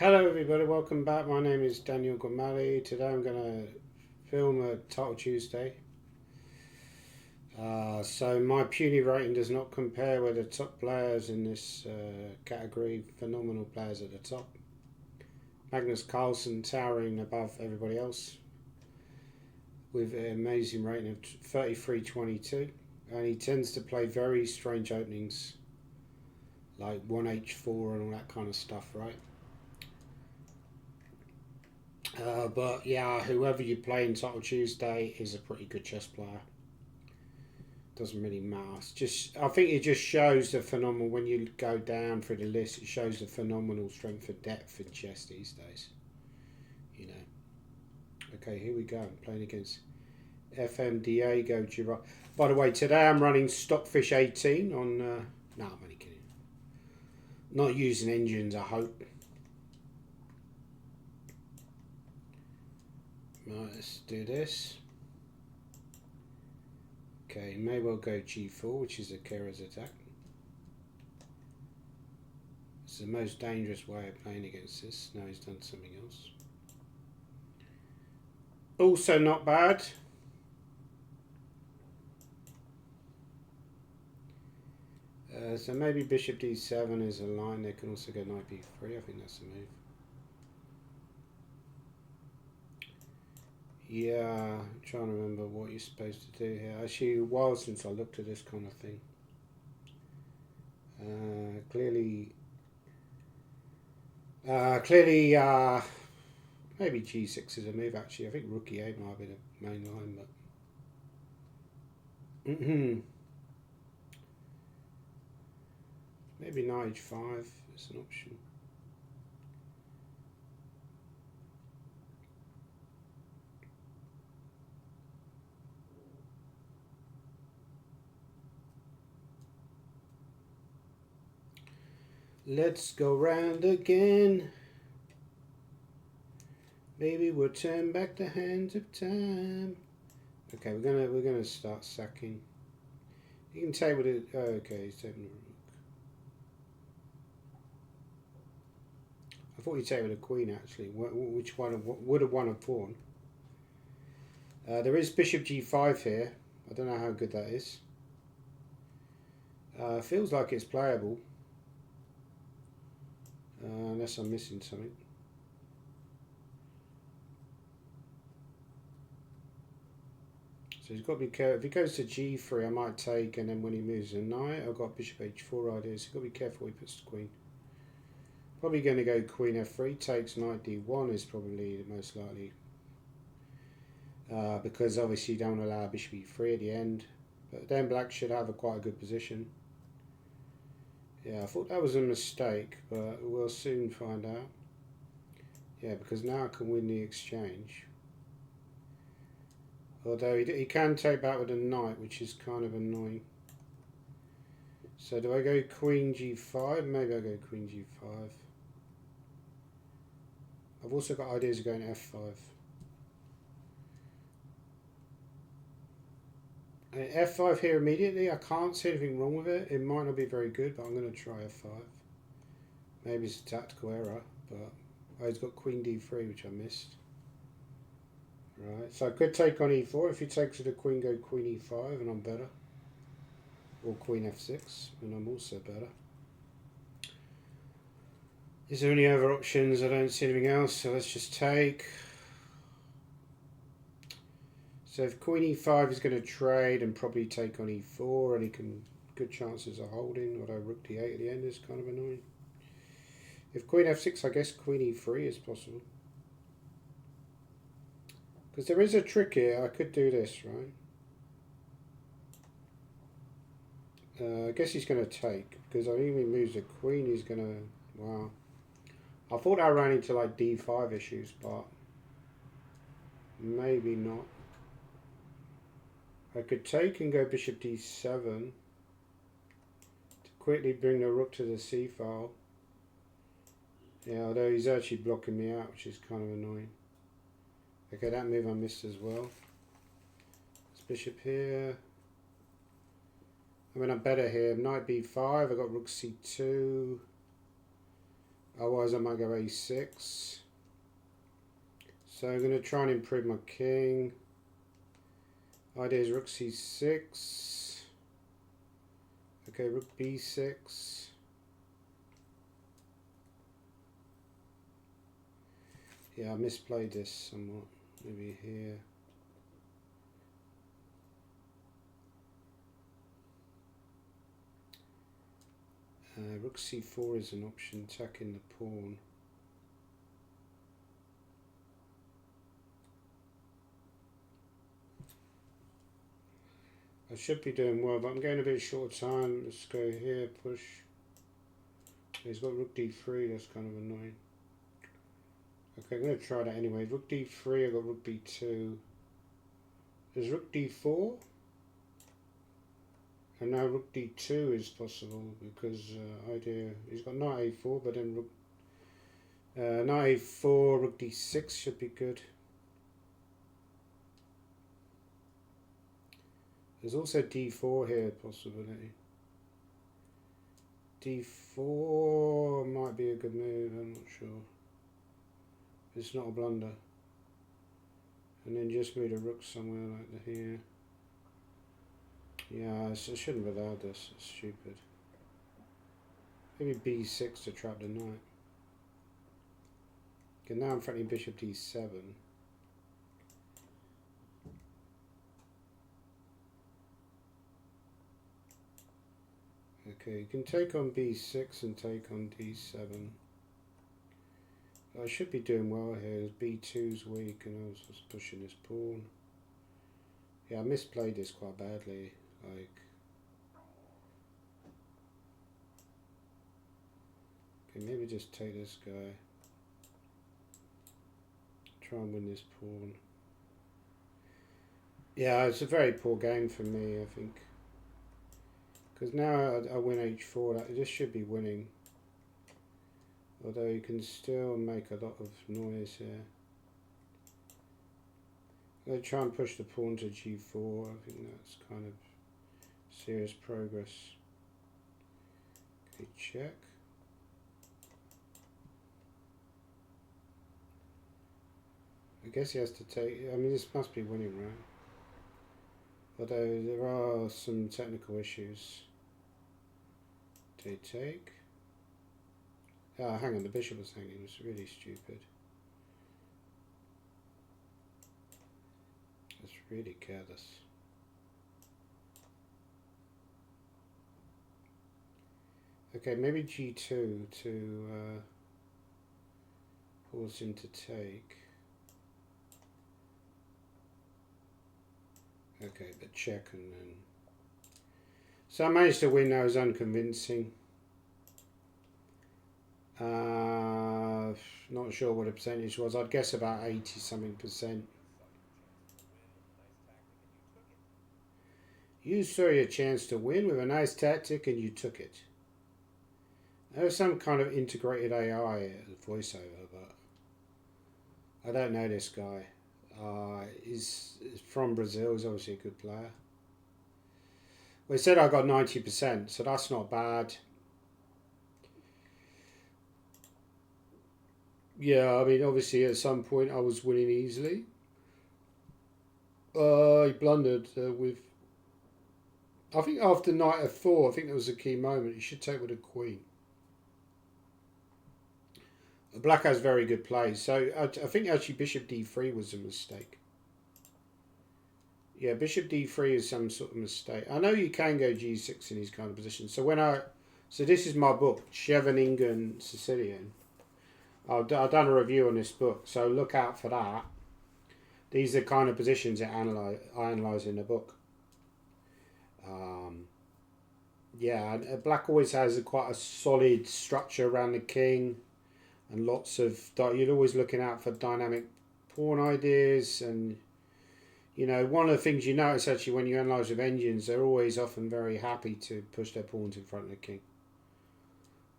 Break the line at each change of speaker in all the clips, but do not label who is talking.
Hello everybody, welcome back. My name is Daniel Gomali. Today I'm going to film a Entiltled Tuesday. So my puny rating does not compare with the top players in this category. Phenomenal players at the top. Magnus Carlsen towering above everybody else with an amazing rating of 33.22, and he tends to play very strange openings like 1h4 and all that kind of stuff, right? But yeah, whoever you play in Entiltled Tuesday is a pretty good chess player. Doesn't really matter. I think it just shows the phenomenal, when you go down through the list, it shows the phenomenal strength of depth in chess these days. You know. Okay, here we go. I'm playing against FM Diego Girard. By the way, today I'm running Stockfish 18 on. No, I'm only kidding. Not using engines, I hope. Right, let's do this. Okay, may well go g4, which is a Kera's attack. It's the most dangerous way of playing against this. Now he's done something else. Also not bad. So maybe bishop d7 is a line. They can also go knight b3. I think that's a move. Yeah, I'm trying to remember what you're supposed to do here. Actually, a while since I looked at this kind of thing. Clearly, maybe g6 is a move. Actually, I think rook e8 might be the main line, but maybe knight h5 is an option. Let's go round again. Maybe we'll turn back the hands of time. Okay, we're gonna start sacking. You can take with it. Oh, okay, he's taking the rook. I thought he'd take with a queen actually. Which one would have won a pawn? There is bishop g5 here. I don't know how good that is. Feels like it's playable. Unless I'm missing something. So he's got to be careful. If he goes to g3, I might take, and then when he moves a knight, I've got bishop h4 ideas. So you've got to be careful he puts the queen. Probably going to go queen f3, takes knight d1 is probably the most likely. Because obviously you don't allow bishop e3 at the end. But then black should have quite a good position. Yeah, I thought that was a mistake, but we'll soon find out. Yeah, because now I can win the exchange. Although he can take back with a knight, which is kind of annoying. So do I go queen g5? Maybe I go queen g5. I've also got ideas of going f5. F5 here immediately. I can't see anything wrong with it. It might not be very good, but I'm going to try f5. Maybe it's a tactical error, but he's got queen d3, which I missed. Right, so I could take on e4. If he takes to the queen, go queen e5, and I'm better. Or queen f6, and I'm also better. Is there any other options? I don't see anything else, so let's just take. So if queen e5 is going to trade and probably take on e4, and he can, good chances of holding, although rook d8 at the end is kind of annoying. If queen f6, I guess queen e3 is possible. Because there is a trick here, I could do this, right? I guess he's going to take, because I think if he moves the queen, he's going to, wow. I thought I ran into like d5 issues, but maybe not. I could take and go bishop d7 to quickly bring the rook to the c file. Yeah, although he's actually blocking me out, which is kind of annoying. Okay, that move I missed as well. It's bishop here. I mean, I'm better here. Knight b5. I got rook c2. Oh, otherwise I might go a6. So I'm going to try and improve my king. Idea is rook c6. Okay, rook b6. Yeah, I misplayed this somewhat. Maybe here. Rook c4 is an option, attacking the pawn. I should be doing well, but I'm going a bit short of time. Let's go here, push. He's got rook d3, that's kind of annoying. Okay, I'm going to try that anyway. Rook d3, I've got rook b2. There's rook d4. And now rook d2 is possible because he's got knight a4, but then rook knight a4, rook d6 should be good. There's also d4 here possibility. d4 might be a good move, I'm not sure. It's not a blunder. And then just move a rook somewhere like here. Yeah, I shouldn't have allowed this, it's stupid. Maybe b6 to trap the knight. Okay, now I'm threatening bishop d7. Okay, you can take on b6 and take on d7. I should be doing well here. b2's weak and I was just pushing this pawn. Yeah, I misplayed this quite badly. Like, okay, maybe just take this guy. Try and win this pawn. Yeah, it's a very poor game for me, I think. Because now I win h4, this should be winning. Although you can still make a lot of noise here. I'm going to try and push the pawn to g4. I think that's kind of serious progress. Okay, check. I guess he has to take. I mean, this must be winning, right? Although there are some technical issues. They take. Oh, hang on, the bishop was hanging. It was really stupid. It's really careless. Okay, maybe g2 to force him to take. Okay, but check and then. So I managed to win. That was unconvincing. Not sure what the percentage was. I'd guess about 80 something percent. You saw your chance to win with a nice tactic and you took it. There was some kind of integrated AI voiceover, but I don't know this guy. He's from Brazil. He's obviously a good player. Well, he said I got 90%, so that's not bad. Yeah, I mean, obviously at some point I was winning easily. He blundered with. I think after knight f4, I think that was a key moment. He should take with a queen. Black has very good plays, so I think actually bishop d3 was a mistake. Yeah, bishop d3 is some sort of mistake. I know you can go g6 in these kind of positions. So this is my book, Scheveningen Sicilian. I've done a review on this book, so look out for that. These are kind of positions that I analyse in the book. Yeah, black always has quite a solid structure around the king, and lots of. You're always looking out for dynamic pawn ideas, and you know one of the things you notice actually when you analyse with engines, they're always often very happy to push their pawns in front of the king.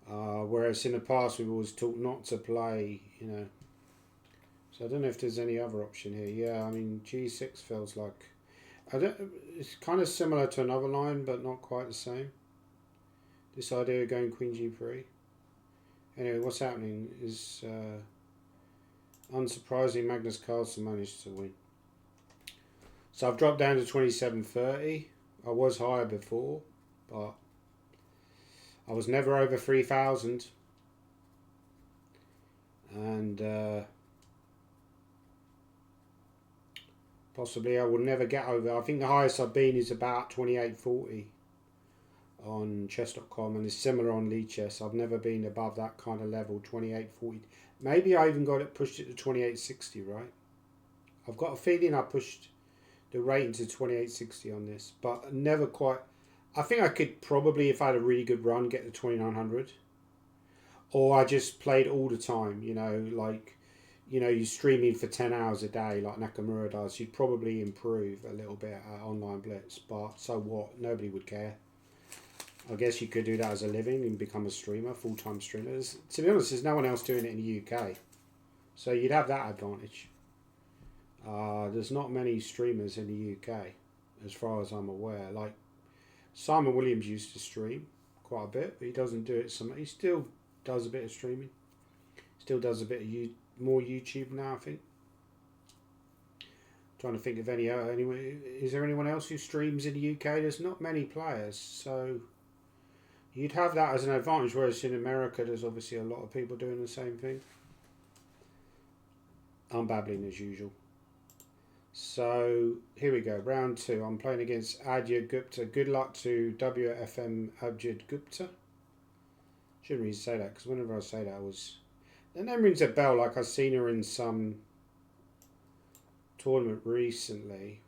Whereas in the past we've always taught not to play, you know. So I don't know if there's any other option here. Yeah, I mean g6 feels like it's kind of similar to another line, but not quite the same. This idea of going queen g3. Anyway, what's happening is, unsurprisingly, Magnus Carlsen managed to win. So I've dropped down to 27.30. I was higher before, but I was never over 3,000. And possibly I will never get over. I think the highest I've been is about 28.40 on chess.com, and it's similar on Lead Chess. I've never been above that kind of level, 28.40. Maybe I even pushed it to 28.60, right? I've got a feeling I pushed the rating to 28.60 on this, but never quite. I think I could probably, if I had a really good run, get to 2900. Or I just played all the time, like, you're streaming for 10 hours a day like Nakamura does. You'd probably improve a little bit at Online Blitz, but so what? Nobody would care. I guess you could do that as a living and become a streamer, full-time streamer. To be honest, there's no one else doing it in the UK. So you'd have that advantage. There's not many streamers in the UK, as far as I'm aware. Like, Simon Williams used to stream quite a bit, but he doesn't do it so much. He still does a bit of streaming. Still does a bit of more YouTube now, I think. Trying to think of anyway. Is there anyone else who streams in the UK? There's not many players, so you'd have that as an advantage, whereas in America there's obviously a lot of people doing the same thing. I'm babbling as usual. So here we go, round 2. I'm playing against Adya Gupta. Good luck to WFM Abjad Gupta. Shouldn't really say that, because whenever I say that, the name rings a bell, like I've seen her in some tournament recently.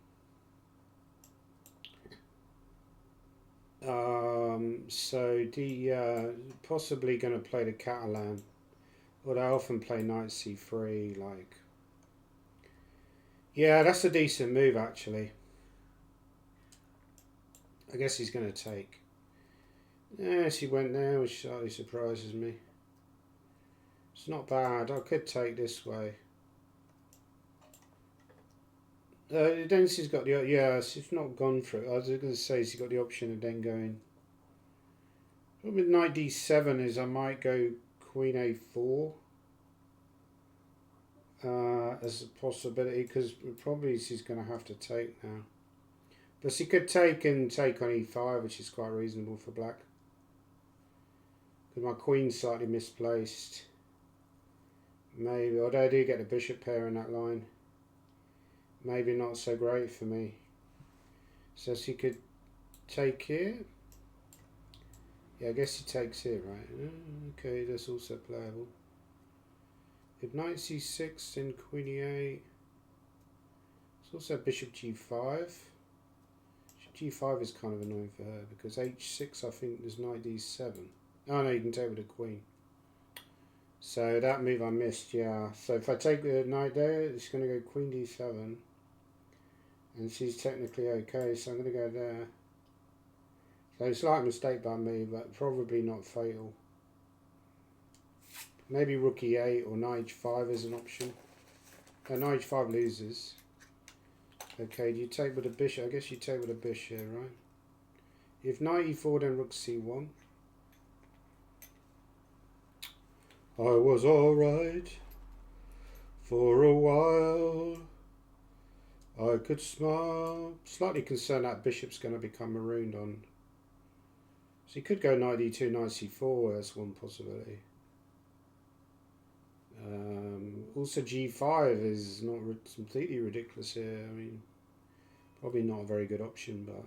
So the possibly going to play the Catalan, but I often play knight c3. Like, yeah, that's a decent move actually. I guess he's going to take. Yes, he went there, which slightly surprises me. It's not bad. I could take this way. Then she's got the, yeah, she's not gone for it. I was going to say she's got the option of then going. With knight d7 is I might go queen a4 as a possibility, because probably she's going to have to take now. But she could take and take on e5, which is quite reasonable for black. Because my queen's slightly misplaced. Maybe, although I do get the bishop pair in that line. Maybe not so great for me. So she could take here. Yeah, I guess he takes here, right? Okay, that's also playable. If knight c6 and queen e8. It's also bishop g5. G5 is kind of annoying for her, because h6 I think there's knight d7. Oh no, you can take with a queen. So that move I missed, yeah. So if I take the knight there, it's going to go queen d7. And she's technically okay, so I'm going to go there. So it's like a mistake by me, but probably not fatal. Maybe rook e8 or knight h5 is an option. Knight h5 loses. Okay, do you take with a bishop? I guess you take with a bishop here, right? If knight e4, then rook c1. I was alright for a while. I could smile. Slightly concerned that bishop's going to become marooned on. So you could go knight e2, knight c4. That's one possibility. Also g5 is not completely ridiculous here. I mean, probably not a very good option, but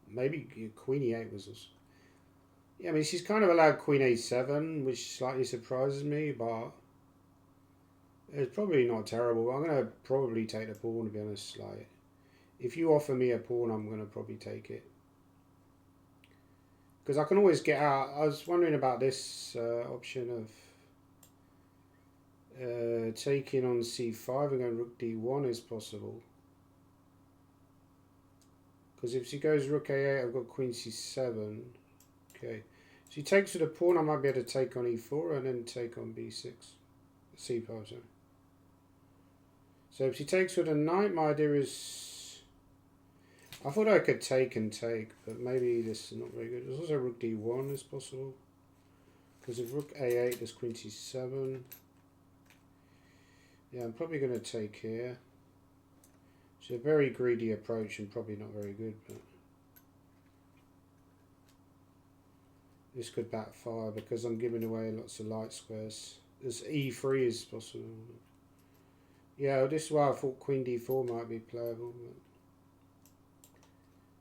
maybe queen e8 was also. Yeah, I mean, she's kind of allowed queen a7, which slightly surprises me, but it's probably not terrible. I'm going to probably take the pawn, to be honest. Like, if you offer me a pawn, I'm going to probably take it. Because I can always get out. I was wondering about this option of taking on c5 and going rook d1 is possible. Because if she goes rook a8, I've got queen c7. Okay. If she takes with a pawn, I might be able to take on e4 and then take on b6. c5, sorry. So if she takes with a knight, my idea is I thought I could take and take, but maybe this is not very good. There's also rook d1 is possible. Because if rook a8, there's queen c7. Yeah, I'm probably going to take here. It's a very greedy approach and probably not very good, but this could backfire because I'm giving away lots of light squares. There's e3 is possible. Yeah, well, this is why I thought queen d4 might be playable.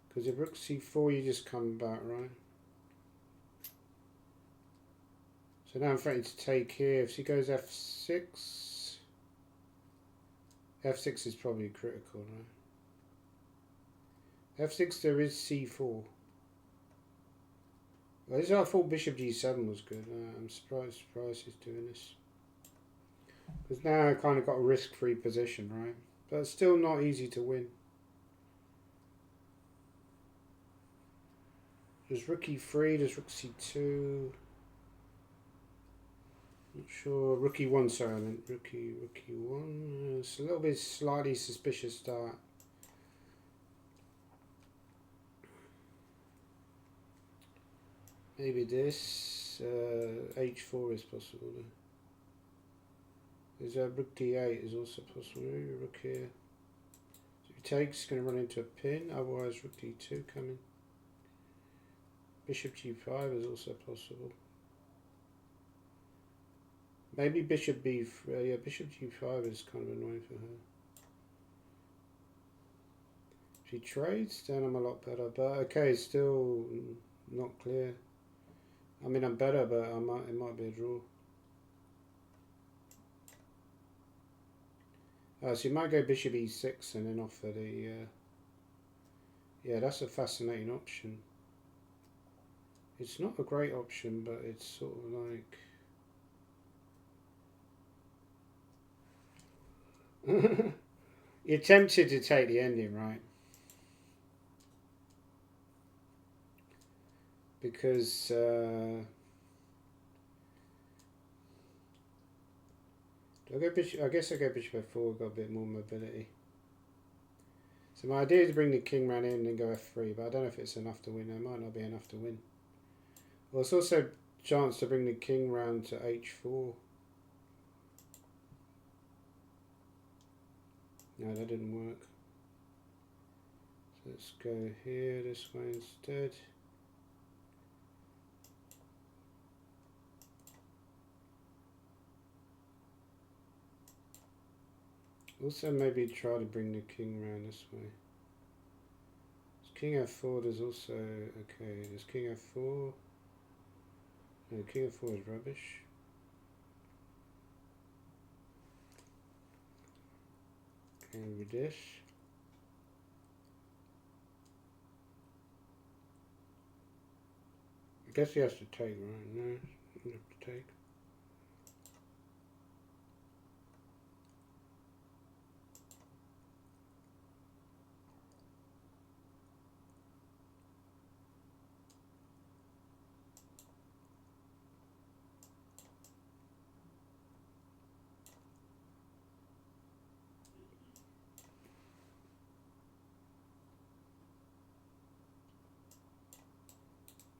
Because if rook c4, you just come back, right? So now I'm threatening to take here. If she goes f6, f6 is probably critical, right? f6 there is c4. Well, this is why I thought bishop g7 was good. I'm surprised he's doing this. Because now I kind of got a risk-free position, right? But it's still not easy to win. There's rook e3, there's rook c2. Not sure. Rook e1, sorry, I meant rook e1. It's a little bit slightly suspicious start. Maybe this. h4 is possible. There's rook d8 is also possible. Maybe rook here. So if he takes, going to run into a pin. Otherwise, rook d2 coming. Bishop g5 is also possible. Maybe bishop b3. Yeah, bishop g5 is kind of annoying for her. If she trades, then I'm a lot better. But okay, still not clear. I mean, I'm better, but it might be a draw. So you might go bishop e6 and then offer the... yeah, that's a fascinating option. It's not a great option, but it's sort of like... You're tempted to take the ending, right? Because... I guess I go bishop f4, got a bit more mobility. So my idea is to bring the king round in and go f3, but I don't know if it's enough to win. It might not be enough to win. Well, it's also a chance to bring the king round to h4. No, that didn't work. So let's go here, this way instead. Also maybe try to bring the king round this way. There's king f4, there's also... Okay, there's king f4. No, king f4 is rubbish. Okay, with this. I guess he has to take, right? No, he doesn't have to take.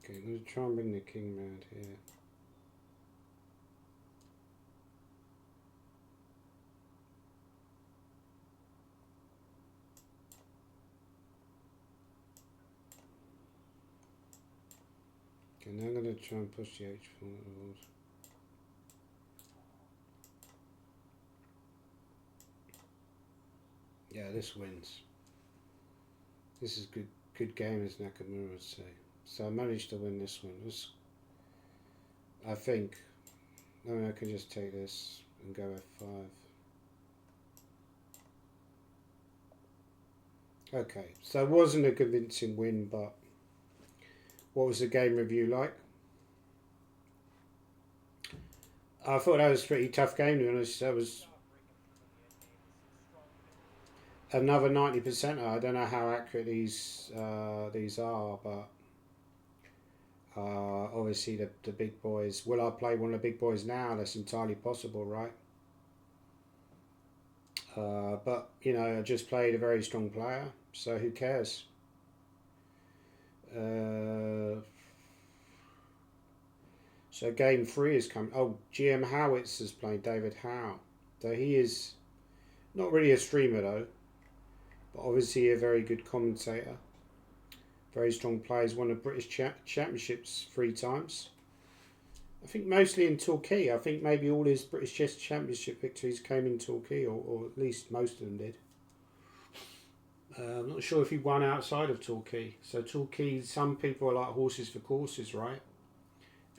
Okay, I'm going to try and bring the king round here. Okay, now I'm going to try and push the h4 forward. Yeah, this wins. This is good game, as Nakamura would say. So I managed to win this one. I think. I mean, I can just take this and go f5. Okay, so it wasn't a convincing win, but what was the game review like? I thought that was a pretty tough game, to be honest. That was another 90%. I don't know how accurate these are, but obviously the big boys. Will I play one of the big boys now? That's entirely possible, right? But you know, I just played a very strong player, so who cares? So game 3 is coming. Oh, GM Howitz is playing David Howe. So he is not really a streamer though, but obviously a very good commentator. Very strong player. He's won the British Championships 3 times. I think mostly in Torquay. I think maybe all his British Chess Championship victories came in Torquay, or at least most of them did. I'm not sure if he won outside of Torquay. So Torquay, some people are like horses for courses, right?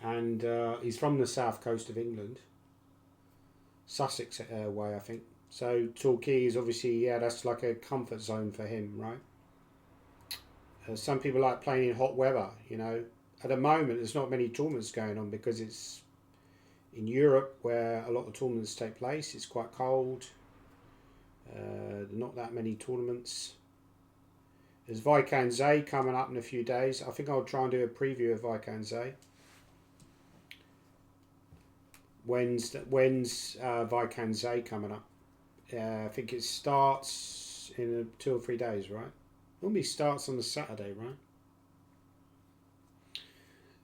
And he's from the south coast of England. Sussex way, I think. So Torquay is obviously, yeah, that's like a comfort zone for him, right? Some people like playing in hot weather, you know. At the moment, there's not many tournaments going on because it's in Europe where a lot of tournaments take place. It's quite cold. Not that many tournaments. There's Vacanze coming up in a few days. I think I'll try and do a preview of Vacanze. When's Vacanze coming up? I think it starts in 2 or 3 days, right? Normally starts on a Saturday, right?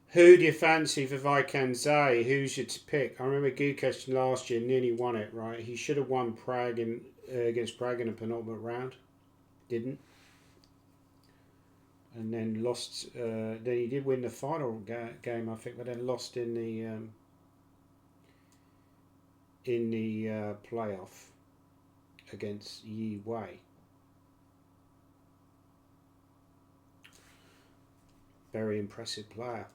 Who do you fancy for Vacanze? Who's your to pick? I remember Gukesh last year nearly won it, right? He should have won Prague against Prague in a penultimate round. Didn't. And then lost. Then he did win the final game, I think, but then lost in the playoff against Yi Wei. Very impressive player.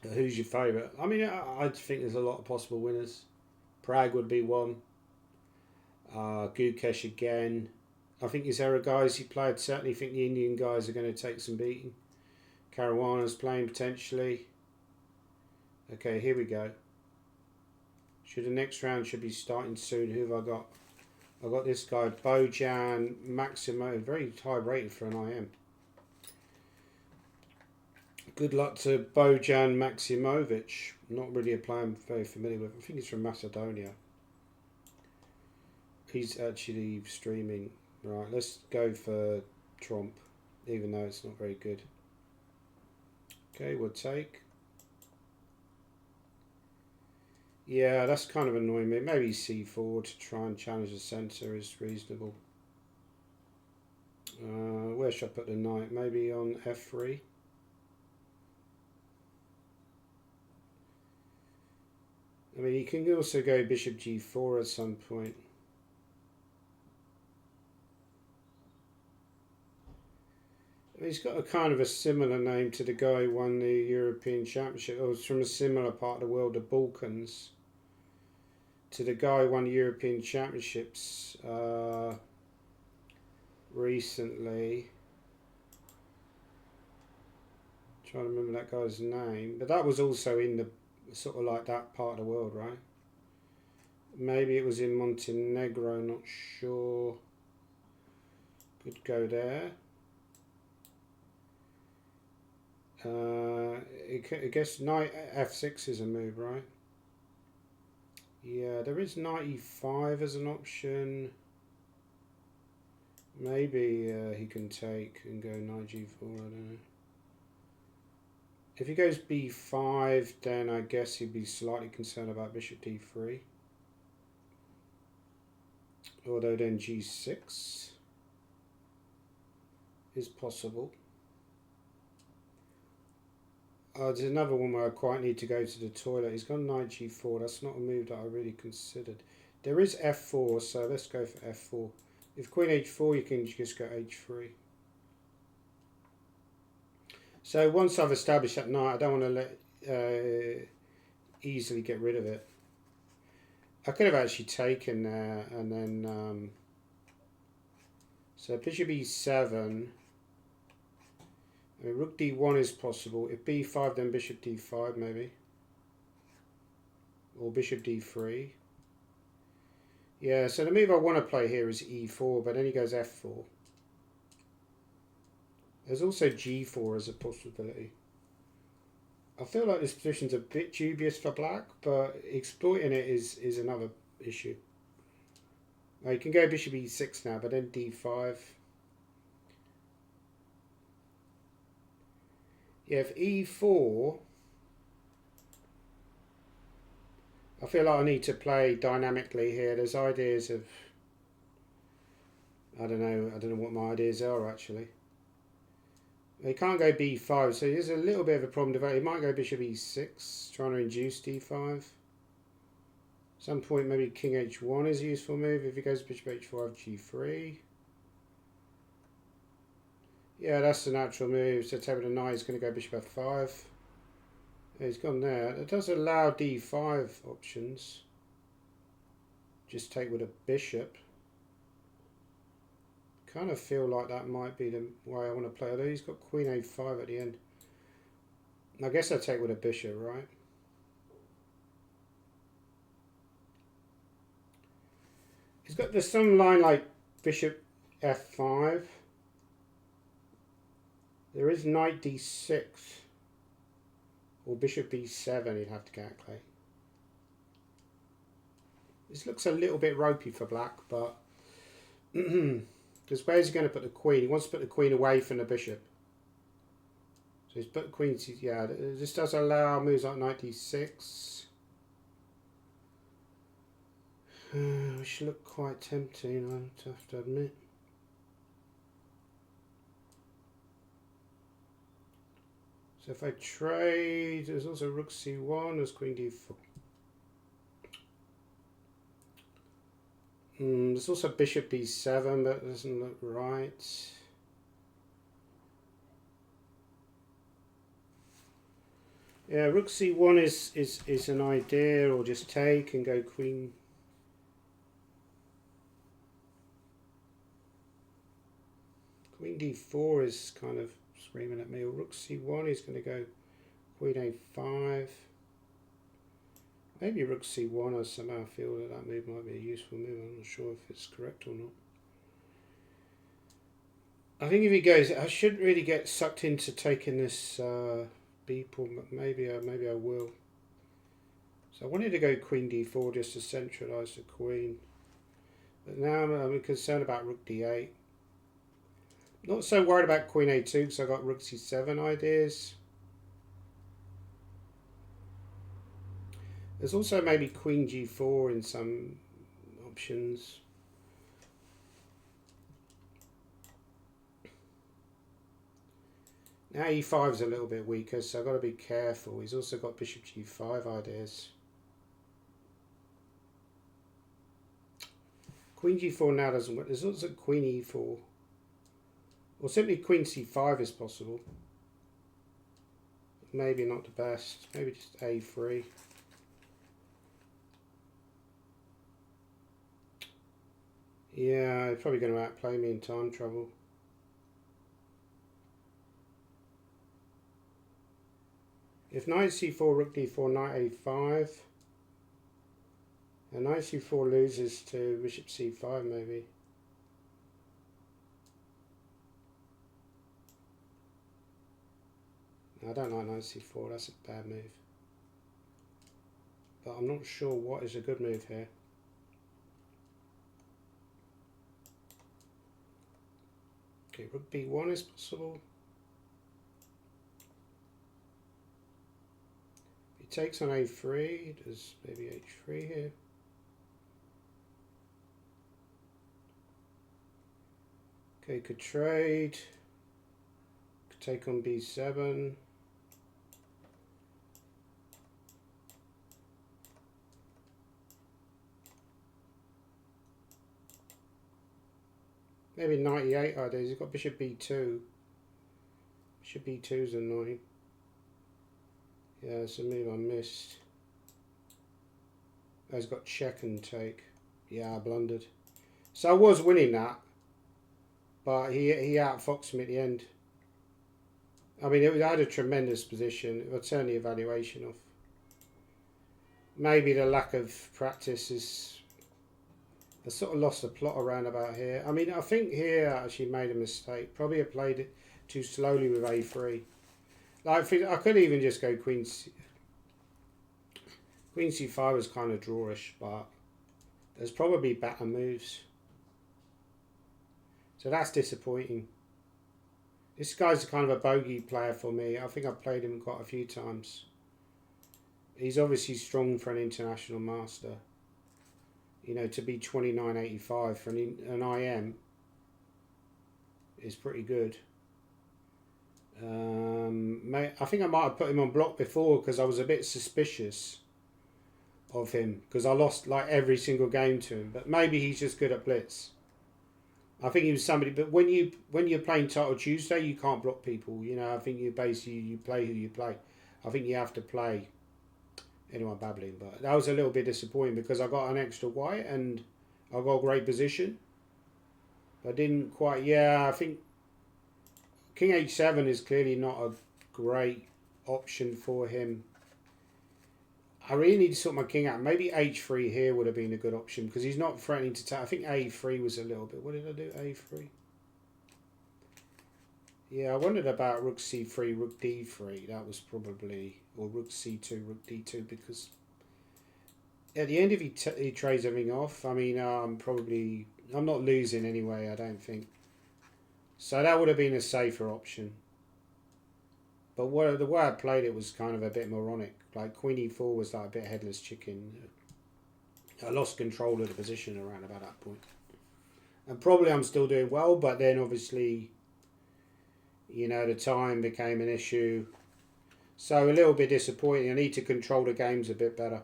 Who's your favourite? I mean, I think there's a lot of possible winners. Prague would be one. Gukesh again. I think his other guys he played, certainly think the Indian guys are going to take some beating. Caruana's playing potentially. Okay, here we go. The next round should be starting soon. Who have I got? I've got this guy, Bojan Maximo, very high rated for an IM. Good luck to Bojan Maximovic. Not really a player I'm very familiar with. I think he's from Macedonia. He's actually streaming. Right, let's go for Trump, even though it's not very good. Okay, we'll take. Yeah, that's kind of annoying me. Maybe C4 to try and challenge the centre is reasonable. Where should I put the knight? Maybe on F3. I mean, you can also go bishop G4 at some point. He's got a kind of a similar name to the guy who won the European Championship. Or was from a similar part of the world, the Balkans. To the guy who won the European Championships recently. I'm trying to remember that guy's name. But that was also in the sort of like that part of the world, right? Maybe it was in Montenegro, not sure. Could go there. I guess knight f6 is a move, right? Yeah, there is knight e5 as an option. Maybe he can take and go knight g4, I don't know. If he goes b5, then I guess he'd be slightly concerned about bishop d3. Although then g6 is possible. There's another one where I quite need to go to the toilet. He's gone knight g4. That's not a move that I really considered. There is f4, so let's go for f4. If queen h4, you can just go h3. So once I've established that knight, I don't want to let easily get rid of it. I could have actually taken there and then so bishop e7. I mean, rook d1 is possible. If b5, then bishop d5 maybe, or bishop d3. Yeah, so the move I want to play here is e4, but then he goes f4. There's also g4 as a possibility. I feel like this position's a bit dubious for black, but exploiting it is another issue. You can go bishop e6 now, but then d5. Yeah, if e4, I feel like I need to play dynamically here. There's ideas of, I don't know what my ideas are actually. He can't go b5, so there's a little bit of a problem. He might go bishop e6, trying to induce d5. At some point, maybe king h1 is a useful move. If he goes bishop h5, g3. Yeah, that's the natural move. So take with a knight, he's going to go bishop f5. Yeah, he's gone there. It does allow d5 options. Just take with a bishop. Kind of feel like that might be the way I want to play. Although he's got queen a5 at the end. I guess I take with a bishop, right? There's some line like bishop f5. There is knight d6. Or bishop b7 he'd have to calculate. This looks a little bit ropey for black, but because where's he going to put the queen? He wants to put the queen away from the bishop. So he's put the queen. Yeah, this does allow moves like knight d6. Which look quite tempting, I have to admit. So if I trade, there's also rook c1, there's queen d4. There's also bishop b7, but it doesn't look right. Yeah, rook c1 is an idea, or just take and go queen. Queen d4 is kind of screaming at me. Or rook c1 is going to go queen a5. Maybe rook c1. I somehow feel that move might be a useful move. I'm not sure if it's correct or not. I think if he goes, I shouldn't really get sucked into taking this b pawn, but maybe I will. So I wanted to go queen d4 just to centralise the queen. But now I'm concerned about rook d8. Not so worried about queen a2 because I got rook c7 ideas. There's also maybe queen g4 in some options. Now e5 is a little bit weaker, so I've got to be careful. He's also got bishop g5 ideas. Queen g4 now doesn't work. There's also queen e4. Or simply queen c5 is possible. Maybe not the best. Maybe just a3. Yeah, he's probably going to outplay me in time trouble. If knight c4, rook d4, knight a5. And knight c4 loses to bishop c5 maybe. I don't like knight c4, that's a bad move. But I'm not sure what is a good move here. Okay, rook b1 is possible. He takes on a3, does maybe h3 here. Okay, could trade. Could take on b7. Maybe 98 ideas. He's got bishop b2. Bishop b2 is annoying. Yeah, it's a move I missed. Oh, he's got check and take. Yeah, I blundered. So I was winning that, but he outfoxed me at the end. I mean, I had a tremendous position. I'll turn the evaluation off. Maybe the lack of practice is... I sort of lost the plot around about here. I mean, I think here I actually made a mistake. Probably I played it too slowly with a3. Like, I could even just go queen c5 was kind of drawish, but there's probably better moves. So that's disappointing. This guy's kind of a bogey player for me. I think I've played him quite a few times. He's obviously strong for an international master. You know, to be 29.85 for an IM is pretty good. I think I might have put him on block before because I was a bit suspicious of him because I lost like every single game to him. But maybe he's just good at blitz. I think he was somebody. But when you're playing Title Tuesday, you can't block people. You know, I think you basically you play who you play. I think you have to play. Anyone babbling, but that was a little bit disappointing because I got an extra white and I got a great position. I didn't quite. Yeah, I think King H7 is clearly not a great option for him. I really need to sort my king out. Maybe H3 here would have been a good option because he's not threatening to take. I think A3 was a little bit. What did I do? A3. Yeah, I wondered about Rook C3, Rook D3. That was probably, or Rook C2, Rook D2 because at the end if he trades everything off, I mean, I'm not losing anyway. I don't think. So that would have been a safer option. But the way I played it was kind of a bit moronic. Like Queen E4 was like a bit headless chicken. I lost control of the position around about that point. And probably I'm still doing well, but then obviously, you know, the time became an issue. So a little bit disappointing. I need to control the games a bit better.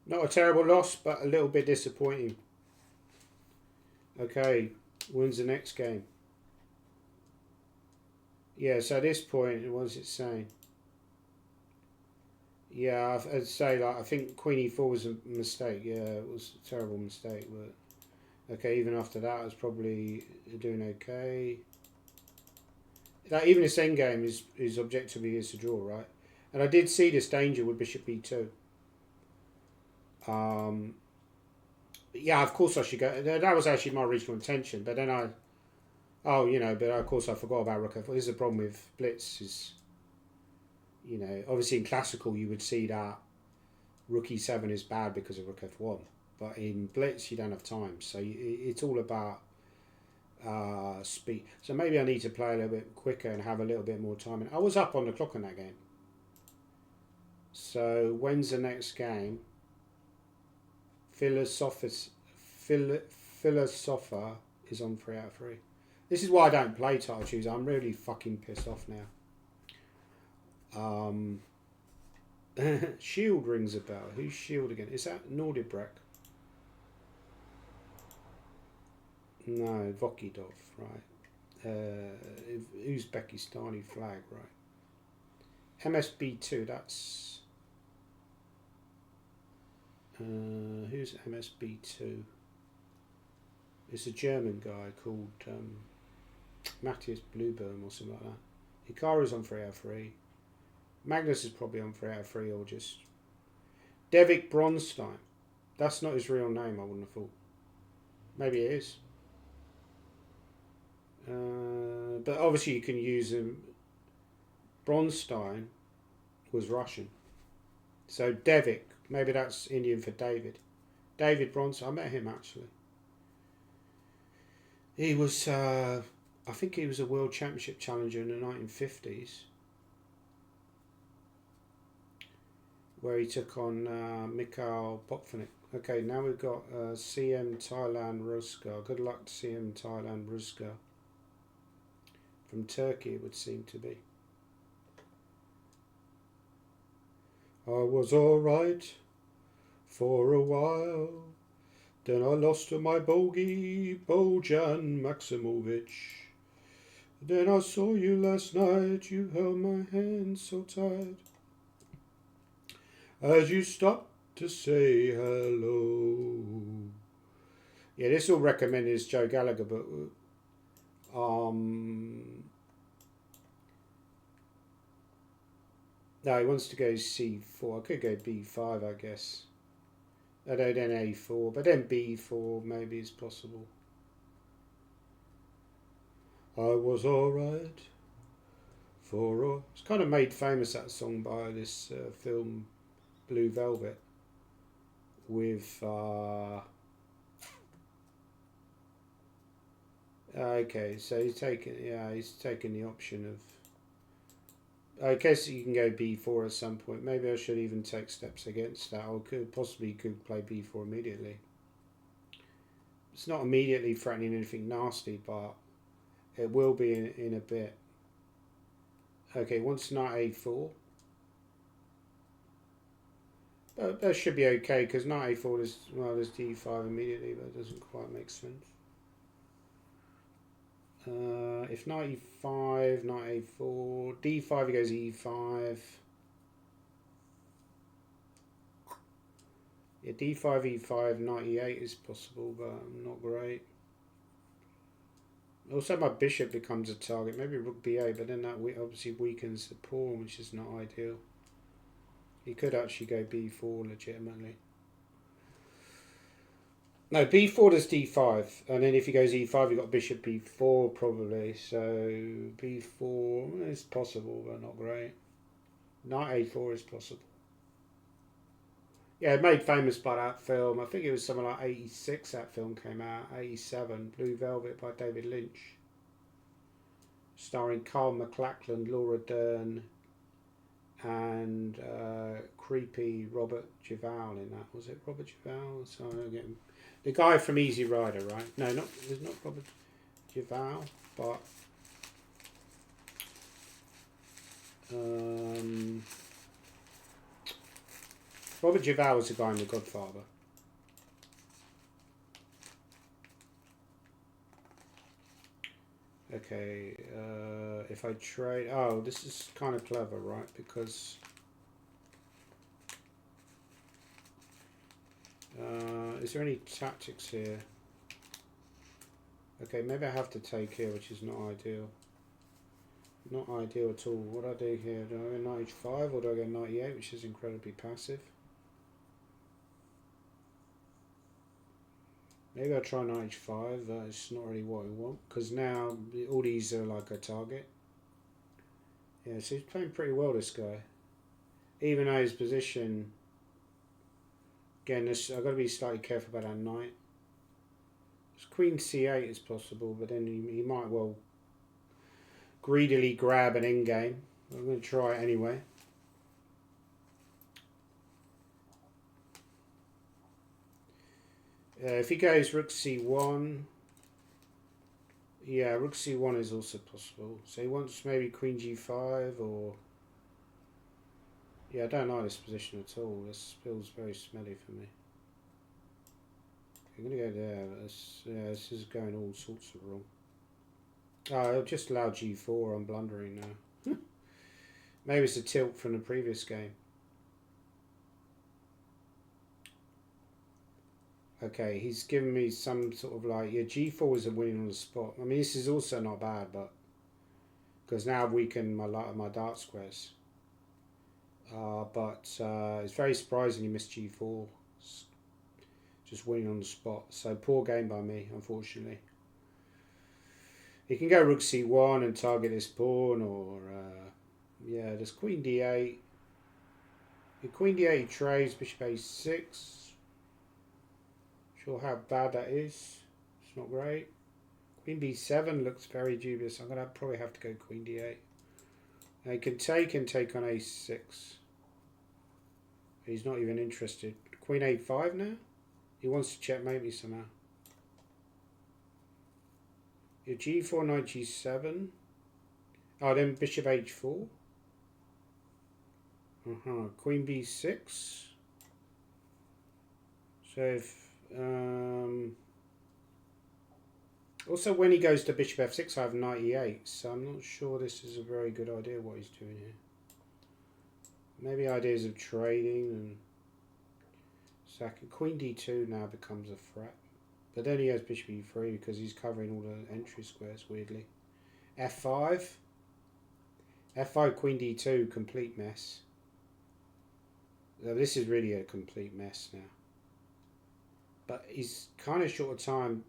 Not a terrible loss, but a little bit disappointing. Okay, when's the next game? Yeah, so at this point, what is it saying? Yeah, I'd say like I think Queen E4 was a mistake. Yeah, it was a terrible mistake. But okay, even after that, I was probably doing okay. Like even this endgame is objectively is a draw, right? And I did see this danger with Bishop E2. Yeah, of course I should go. That was actually my original intention, but then but of course I forgot about Rook F1. This is the problem with Blitz is, you know, obviously in classical you would see that Rook E7 is bad because of Rook F1, but in Blitz you don't have time, so it's all about speed. So maybe I need to play a little bit quicker and have a little bit more time. And I was up on the clock in that game. So when's the next game? Philosopher is on 3 out of 3. This is why I don't play Title Tuesday. I'm really fucking pissed off now. Shield rings a bell. Who's Shield again? Is that Nordibreck? No, Vokidov, right. Uzbekistani flag, right. MSB2, that's... who's MSB2? It's a German guy called Matthias Blueberm or something like that. Hikaru's on 3 out of 3. Magnus is probably on 3 out of 3 or just... Devik Bronstein. That's not his real name, I wouldn't have thought. Maybe it is. But obviously you can use him. Bronstein was Russian. So Devik, maybe that's Indian for David. David Bronstein, I met him actually. He was, I think he was a world championship challenger in the 1950s. Where he took on Mikhail Popfnik. Okay, now we've got CM Thailand Ruzgar. Good luck to CM Thailand Ruzgar. From Turkey, it would seem to be. I was alright for a while. Then I lost to my bogey, Bojan Maximovich. Then I saw you last night, you held my hand so tight. As you stopped to say hello. Yeah, this all recommended is Joe Gallagher, but no, he wants to go C4. I could go B5, I guess. Although then A4, but then B4 maybe is possible. I was alright for a... It's kind of made famous, that song, by this film Blue Velvet with Okay, so he's taking, yeah, he's taking the option of. I guess you can go b4 at some point. Maybe I should even take steps against that, or could play b4 immediately. It's not immediately threatening anything nasty, but it will be in a bit. Okay, once knight a4. That should be okay, because knight a4 is, well, there's d5 immediately, but it doesn't quite make sense. If knight e5, knight a4, d5, he goes e5. Yeah, d5, e5, knight e8 is possible, but not great. Also, my bishop becomes a target. Maybe rook b8, but then that obviously weakens the pawn, which is not ideal. He could actually go b4 legitimately. No, b4 does d5, and then if he goes e5, you've got bishop b4 probably. So b4 is possible, but not great. Knight a4 is possible. Yeah, made famous by that film. I think it was something like 86 that film came out. 87, Blue Velvet by David Lynch. Starring Carl MacLachlan, Laura Dern, and creepy Robert Duvall in that. Was it Robert Duvall? So I'm getting the guy from Easy Rider, right? No, it's not Robert Duvall, but Robert Duvall was the guy in The Godfather. Okay, if I trade... Oh, this is kind of clever, right? Because... is there any tactics here? Okay, maybe I have to take here, which is not ideal. Not ideal at all. What do I do here? Do I go knight h5 or do I go knight e8, which is incredibly passive? Maybe I'll try knight h5. It's not really what we want, because now all these are like a target. Yeah, so he's playing pretty well, this guy. Even though his position... Again, I've got to be slightly careful about that knight. Queen c8 is possible, but then he might well greedily grab an endgame. I'm going to try it anyway. If he goes rook c1, yeah, rook c1 is also possible. So he wants maybe queen g5 or... Yeah, I don't like this position at all. This feels very smelly for me. I'm going to go there. This is going all sorts of wrong. Oh, I'll just allow g4. I'm blundering now. Maybe it's a tilt from the previous game. Okay, he's given me some sort of like... Yeah, g4 is a winning on the spot. I mean, this is also not bad, but... Because now I've weakened my dark squares. But it's very surprising he missed g4. Just winning on the spot. So poor game by me, unfortunately. He can go rook c1 and target this pawn, or yeah, there's queen d8. If queen d8 trades, bishop a6. Sure how bad that is. It's not great. Queen b7 looks very dubious. I'm gonna probably have to go queen d8. Now he can take and take on a6. He's not even interested. Queen a5 now. He wants to checkmate me somehow. Your g4, knight g7. Oh, then bishop h4. Queen b6. So if... also, when he goes to bishop f6, I have knight e8. So I'm not sure this is a very good idea what he's doing here. Maybe ideas of trading and... Queen d2 now becomes a threat. But then he has bishop e3 because he's covering all the entry squares, weirdly. f5. f5, queen d2, complete mess. Now, this is really a complete mess now. But he's kind of short of time.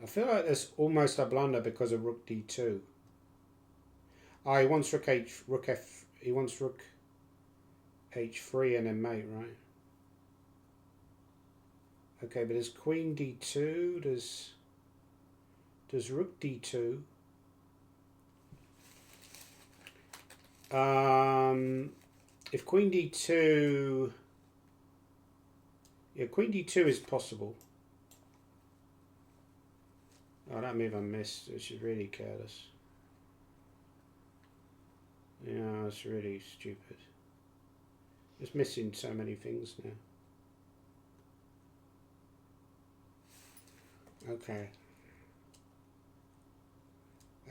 I feel like there's almost a blunder because of rook d2. Oh, he wants he wants rook h3 and then mate, right? Okay, but there's queen d2, there's Does rook d2? If queen d2, yeah, queen d2 is possible. Oh, that move I missed, which is really careless. Yeah, it's really stupid. It's missing so many things now. Okay.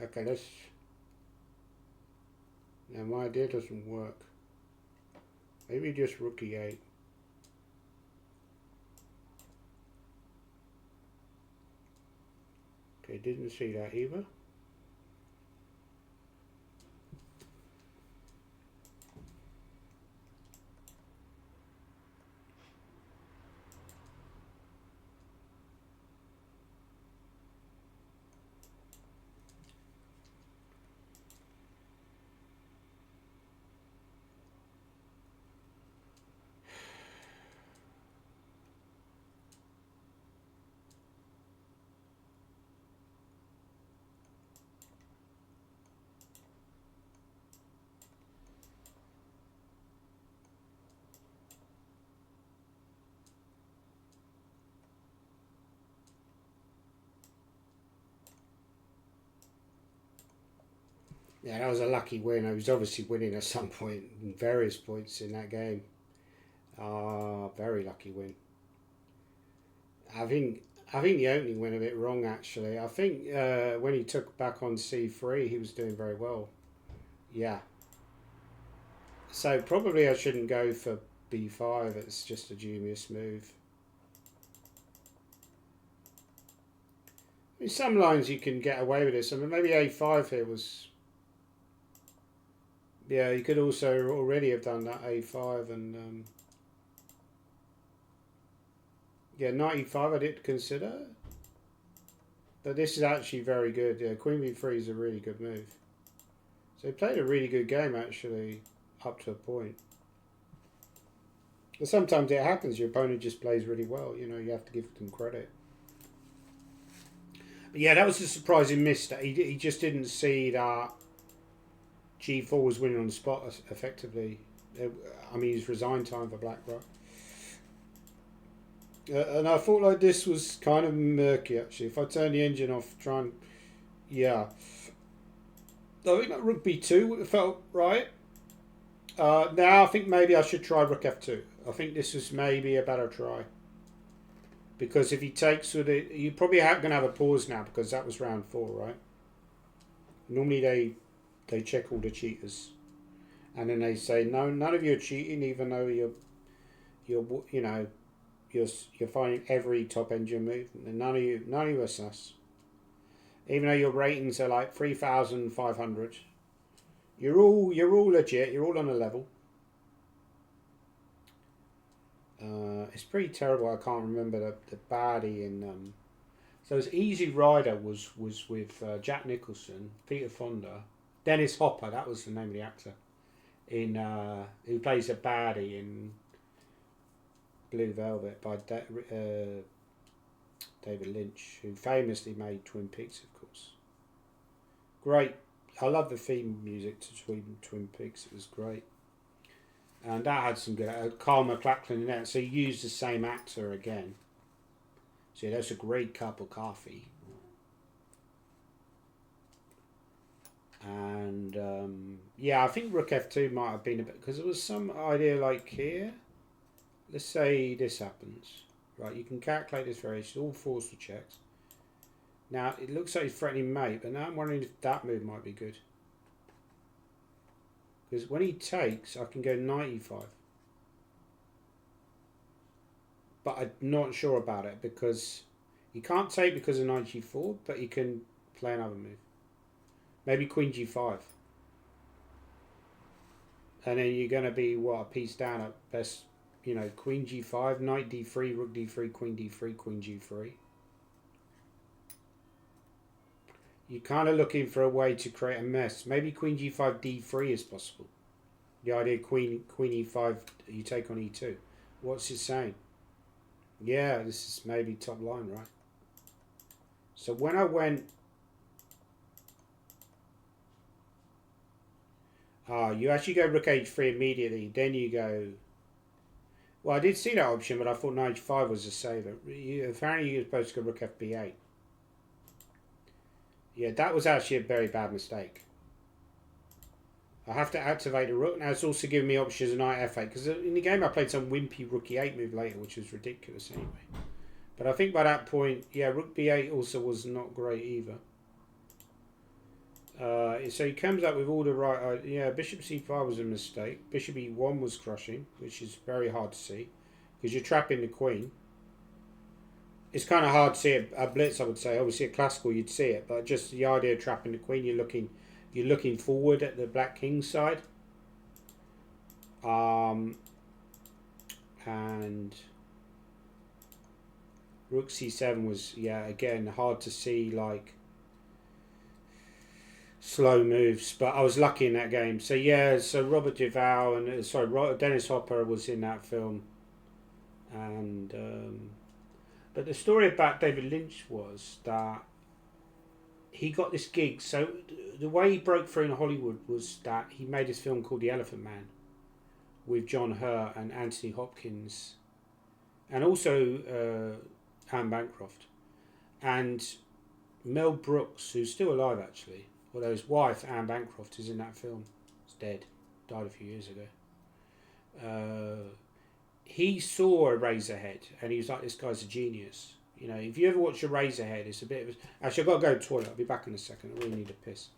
Okay, let's... Now my idea doesn't work. Maybe just rook e8. Okay, didn't see that either. Yeah, that was a lucky win. I was obviously winning at some point, various points in that game. Very lucky win. I think the opening went a bit wrong actually. I think when he took back on c3, he was doing very well. Yeah. So probably I shouldn't go for b5. It's just a dubious move. I mean, some lines you can get away with this. I mean, maybe a5 here was... Yeah, you could also already have done that a5 and... Yeah, knight e5 I did consider. But this is actually very good. Yeah, queen b3 is a really good move. So he played a really good game actually, up to a point. But sometimes it happens, your opponent just plays really well. You know, you have to give them credit. But yeah, that was a surprising miss. That he just didn't see that g4 was winning on the spot effectively. I mean, he's resigned time for black, right? And I thought like this was kind of murky actually. If I turn the engine off, try and... Yeah. I think that rook b2 would have felt right. Now I think maybe I should try rook f2. I think this is maybe a better try. Because if he takes with it, you're probably going to have a pause now because that was round 4, right? Normally they check all the cheaters. And then they say, no, none of you are cheating, even though you're finding every top engine move. And none of you are sus. Even though your ratings are like 3,500, you're all legit. You're all on a level. It's pretty terrible. I can't remember the baddie in. So it's Easy Rider was with Jack Nicholson, Peter Fonda, Dennis Hopper. That was the name of the actor. In who plays a baddie in Blue Velvet by David Lynch, who famously made Twin Peaks, of course. Great. I love the theme music to Twin Peaks. It was great. And that had some good... Carl McLachlan in there. So you used the same actor again. So yeah, that's a great cup of coffee. And yeah, I think rook f2 might have been a bit... Because there was some idea like here. Let's say this happens. Right, you can calculate this variation. All fours were checked. Now, it looks like he's threatening mate, but now I'm wondering if that move might be good. Because when he takes, I can go knight e5. But I'm not sure about it, because he can't take because of knight g4, but he can play another move. Maybe queen g5. And then you're going to be, what, a piece down at best, you know, queen g5, knight d3, rook d3, queen d3, queen g3. You're kind of looking for a way to create a mess. Maybe queen g5, d3 is possible. The idea queen e5, you take on e2. What's it saying? Yeah, this is maybe top line, right? So when I went You actually go rook h3 immediately. Then you go. Well, I did see that option, but I thought knight h5 was a saver. Apparently, you're supposed to go rook fb8. Yeah, that was actually a very bad mistake. I have to activate a rook. Now it's also giving me options of knight f8, because in the game I played some wimpy rook e8 move later, which was ridiculous anyway. But I think by that point, yeah, rook b8 also was not great either. So he comes up with all the right... yeah, bishop c5 was a mistake. Bishop e1 was crushing, which is very hard to see, because you're trapping the queen. It's kind of hard to see a blitz, I would say. Obviously, a classical, you'd see it, but just the idea of trapping the queen, you're looking forward at the black king's side. And rook c7 was, yeah, again, hard to see, like, slow moves, but I was lucky in that game. So yeah, so Robert Duvall and Dennis Hopper was in that film, and but the story about David Lynch was that he got this gig. So the way he broke through in Hollywood was that he made this film called The Elephant Man with John Hurt and Anthony Hopkins, and also Anne Bancroft, and Mel Brooks, who's still alive actually, although his wife Anne Bancroft is in that film. He's dead, died a few years ago. He saw a Razorhead and he was like, this guy's a genius. You know, if you ever watch a Razorhead, it's a bit of a... Actually, I've got to go to the toilet. I'll be back in a second. I really need a piss.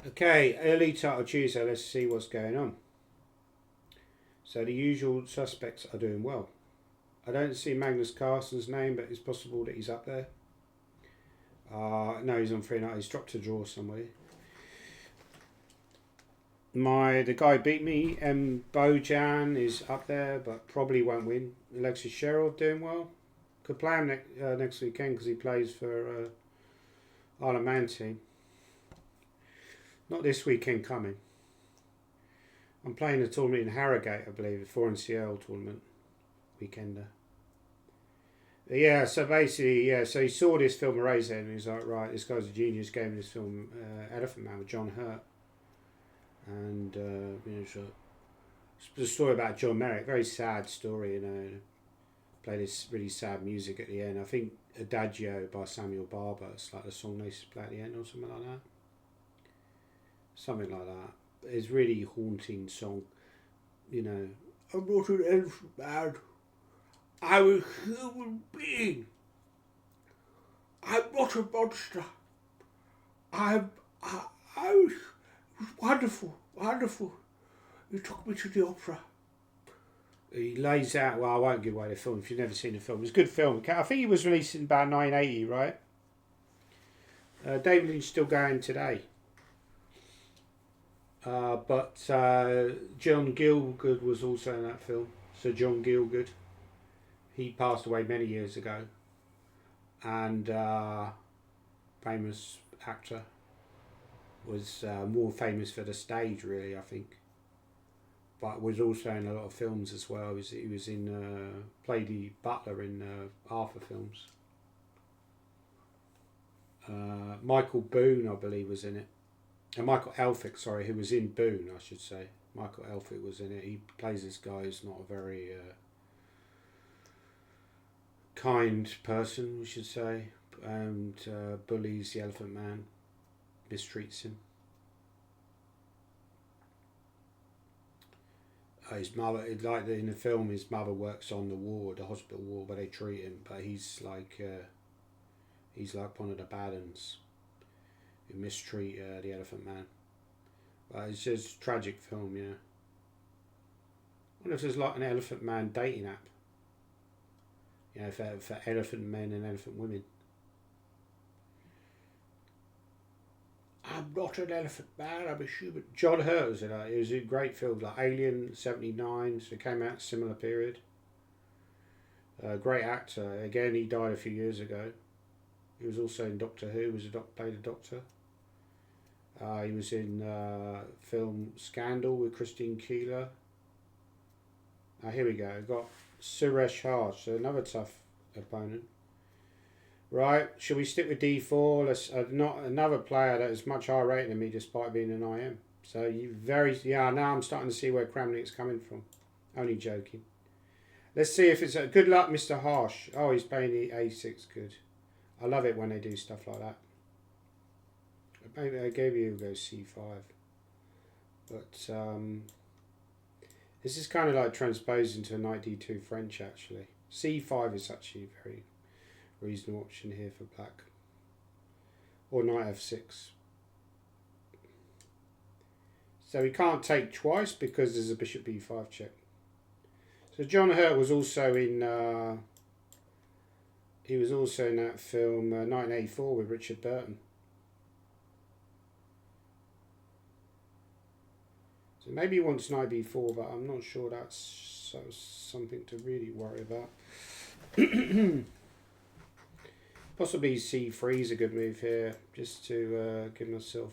Okay, Entiltled Tuesday, let's see what's going on. So the usual suspects are doing well. I don't see Magnus Carlsen's name, but it's possible that he's up there. No, he's on 3-0. He's dropped a draw somewhere. The guy beat me, Bojan is up there, but probably won't win. Alexis Sherov doing well. Could play him next weekend because he plays for Isle of Man team. Not this weekend coming. I'm playing a tournament in Harrogate, I believe, a 4NCL tournament weekender. Yeah, so basically, yeah, so he saw this film Eraser and he's like, right, this guy's a genius, gave me this film Elephant Man with John Hurt. And, you know, so it's a story about John Merrick, very sad story, you know. Play this really sad music at the end. I think Adagio by Samuel Barber, it's like the song they used to play at the end or something like that. Something like that. It's really haunting song, you know. I'm not an elephant man. I'm a human being. I'm not a monster. I was wonderful, wonderful. You took me to the opera. He lays out, well, I won't give away the film if you've never seen the film. It's a good film. I think it was released in about 1980, right? David Lynch's still going today. But John Gielgud was also in that film. Sir John Gielgud. He passed away many years ago. And famous actor. Was more famous for the stage, really, I think. But was also in a lot of films as well. He was in played the butler in Arthur films. Michael Boone, I believe, was in it. Michael Elphick, sorry, who was in Boone, I should say. Michael Elphick was in it. He plays this guy who's not a very kind person, we should say, and bullies the Elephant Man. mistreats him. His mother, like in the film, his mother works on the ward, the hospital ward, where they treat him. But he's like one of the bad ones who mistreat the Elephant Man. But it's just a tragic film, yeah. I wonder if there's like an Elephant Man dating app. You know, for elephant men and elephant women. I'm not an elephant man, I'm a human. John Hurt was in it. It was a great film, like Alien '79, so it came out similar period. Great actor. Again, he died a few years ago. He was also in Doctor Who. Played a doctor. He was in film Scandal with Christine Keeler. Here we go. Got Suresh Harsh, so another tough opponent. Right, shall we stick with D4? Let's not another player that is much higher rated than me, despite being an IM. So now I'm starting to see where Kramnik's coming from. Only joking. Let's see if it's a good luck, Mr. Harsh. Oh, he's playing the A6. Good. I love it when they do stuff like that. Maybe I gave you go C5, but this is kind of like transposed into a knight D2 French actually. C5 is actually a very reasonable option here for black. Or knight F6. So we can't take twice because there's a bishop B5 check. So John Hurt was also in that film 1984 with Richard Burton. So maybe he wants knight B4, but I'm not sure that's something to really worry about. Possibly C3 is a good move here, just to give myself.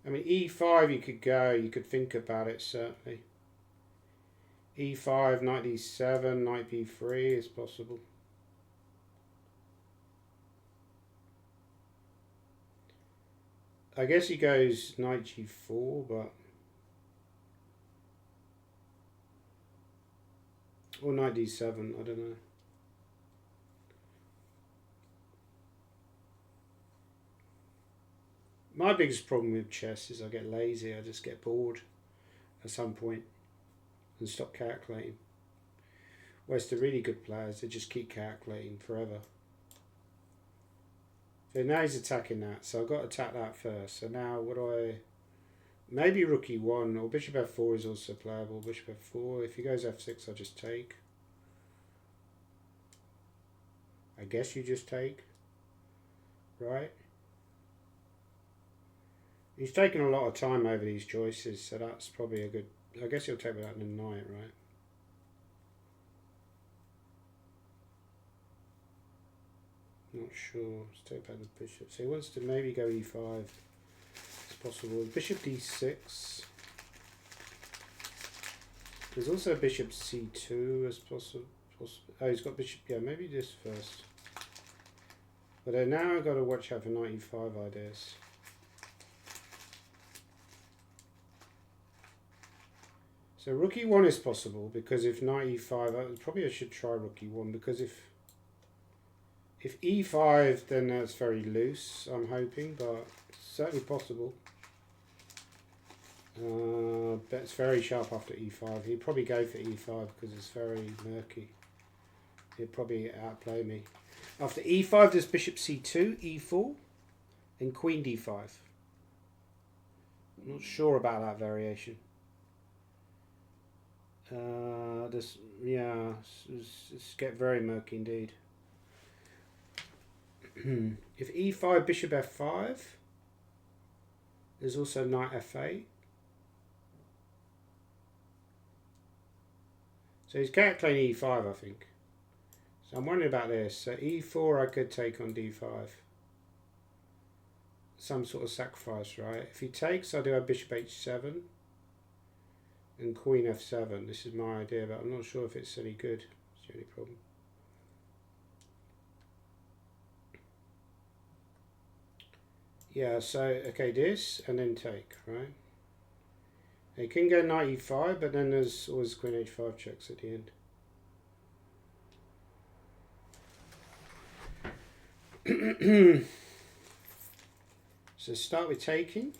I mean, E5 you could go, you could think about it certainly. E5, knight D7, knight B3 is possible. I guess he goes knight G4, but... Or knight D7, I don't know. My biggest problem with chess is I get lazy, I just get bored at some point and stop calculating. Whereas the really good players, they just keep calculating forever. So now he's attacking that, so I've got to attack that first. So now what do I... Maybe rook E1 or bishop F4 is also playable. Bishop F4, if he goes F6 I'll just take. I guess you just take. Right? He's taken a lot of time over these choices, so that's probably a good... I guess he'll take without a knight, right? Not sure. Let's take back the bishop. So he wants to maybe go E5. It's possible. Bishop D6. There's also bishop C2 as possible. Oh, he's got bishop... Yeah, maybe this first. But now I've got to watch out for knight E5 ideas. So rook E1 is possible, because if knight E5, probably I should try rook E1, because if E5, then that's very loose, I'm hoping, but it's certainly possible. But it's very sharp after E5. He'd probably go for E5 because it's very murky. He'd probably outplay me. After E5, there's bishop C2, E4, and queen D5. I'm not sure about that variation. It's get very murky indeed. If E5, bishop F5, there's also knight F8. So he's calculating E5, I think. So I'm wondering about this. So E4 I could take on D5. Some sort of sacrifice, right? If he takes, I do have bishop H7 and queen F7. This is my idea, but I'm not sure if it's any good. It's the only problem. Yeah, so, okay, this, and then take, right? You can go knight E5, but then there's always queen H5 checks at the end. So start with taking.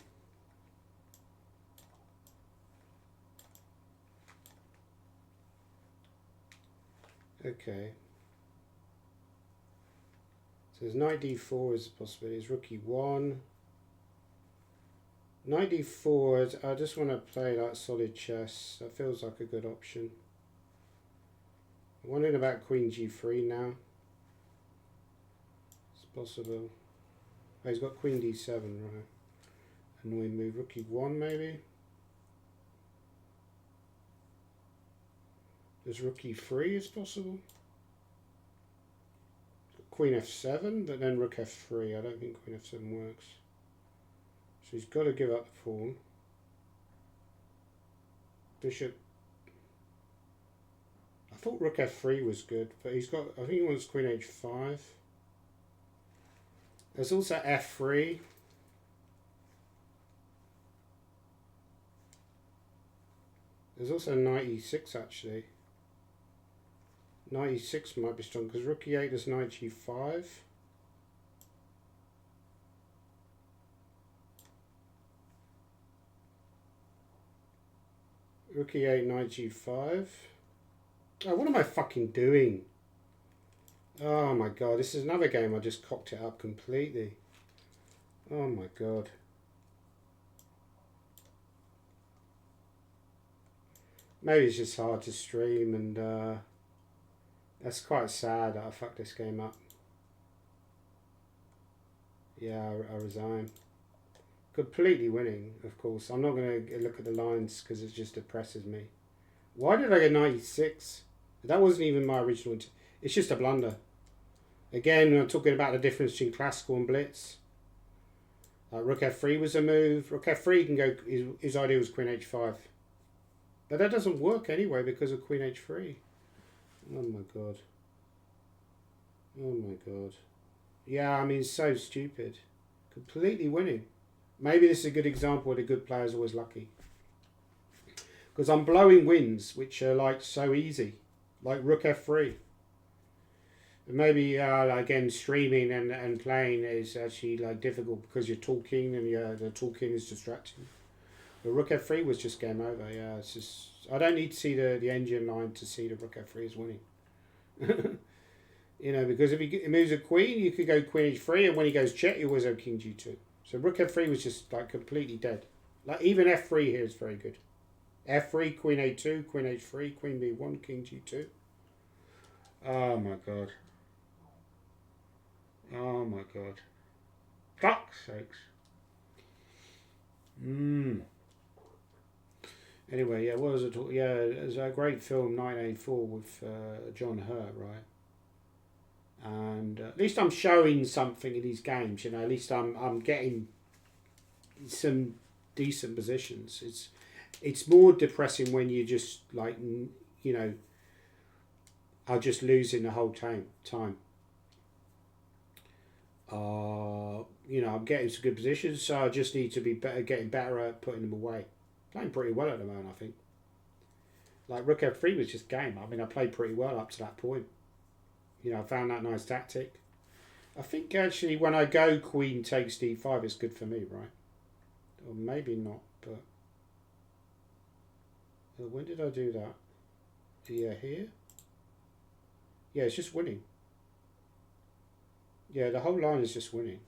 Okay. So there's knight d4 as a possibility. It's rook e1. Knight d4, I just want to play like solid chess. That feels like a good option. I'm wondering about queen g3 now. It's possible. Oh, he's got queen d7, right. And we move rook e1 maybe. There's rook e3 is possible. Queen f7, but then rook f3. I don't think queen f7 works. So he's got to give up the pawn. Bishop. I thought rook f3 was good, but he's got, I think he wants queen h5. There's also f3. There's also knight e6 actually. Knight e6 might be strong because rook e8 is knight g5. Rook e8, knight g5. Oh, what am I fucking doing? Oh my god, this is another game I just cocked it up completely. Oh my god. Maybe it's just hard to stream and that's quite sad that I fucked this game up. Yeah, I resign. Completely winning, of course. I'm not going to look at the lines because it just depresses me. Why did I get 96? That wasn't even my original. It's just a blunder. Again, I'm talking about the difference between classical and blitz. Rook f3 was a move. Rook f3 can go. His idea was queen h5. But that doesn't work anyway because of queen h3. Oh my god. Oh my god. Yeah, I mean, so stupid. Completely winning. Maybe this is a good example where the good player's always lucky. Because I'm blowing wins, which are like so easy. Like rook f3. Maybe, again, streaming and playing is actually like difficult because you're talking and the talking is distracting. The rook f3 was just game over. Yeah, it's just, I don't need to see the engine line to see the rook f3 is winning. You know, because if he moves a queen, you could go queen h3, and when he goes check, you always have king g2. So rook f3 was just like completely dead. Like even f3 here is very good. f3, queen a2, queen h3, queen b1, king g2. Oh my god. Oh my god. Fuck's sakes. Anyway, yeah, what was it? Yeah, there's a great film, 1984, with John Hurt, right? And at least I'm showing something in these games, you know. At least I'm getting some decent positions. It's more depressing when you just like, you know, are just losing the whole time. You know, I'm getting some good positions, so I just need to be better, getting better at putting them away. Playing pretty well at the moment, I think. Like rook f3 was just game. I mean, I played pretty well up to that point. You know, I found that nice tactic. I think actually when I go queen takes d5, it's good for me, right? Or maybe not, but when did I do that? Yeah, here. Yeah, it's just winning. Yeah, the whole line is just winning.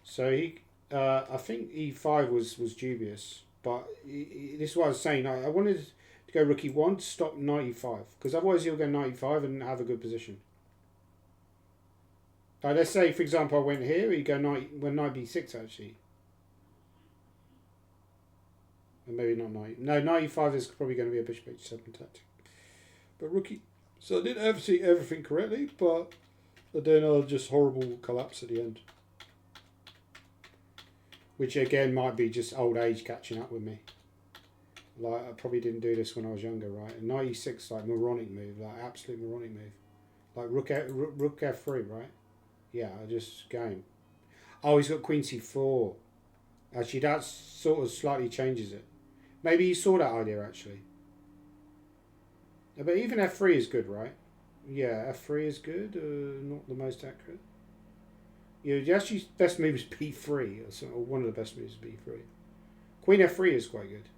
So he, I think e5 was dubious, but this is what I was saying. I wanted to go rook e1 to stop knight e5, because otherwise he'll go knight e5 and have a good position. Let's say, for example, I went here, you go knight b6 actually. And maybe not knight. No, knight e5 is probably going to be a bishop h7 tactic. But rook e... So I didn't see everything correctly, but then I'll just horrible collapse at the end. Which again might be just old age catching up with me. Like I probably didn't do this when I was younger, right? And knight e6 like moronic move, like absolute moronic move. Like rook f3, right? Yeah, I just game. Oh, he's got queen c4. Actually, that sort of slightly changes it. Maybe he saw that idea actually. But even f3 is good, right? Yeah, f3 is good. Not the most accurate. Actually, best move is b3, or one of the best moves is b3. Queen f3 is quite good.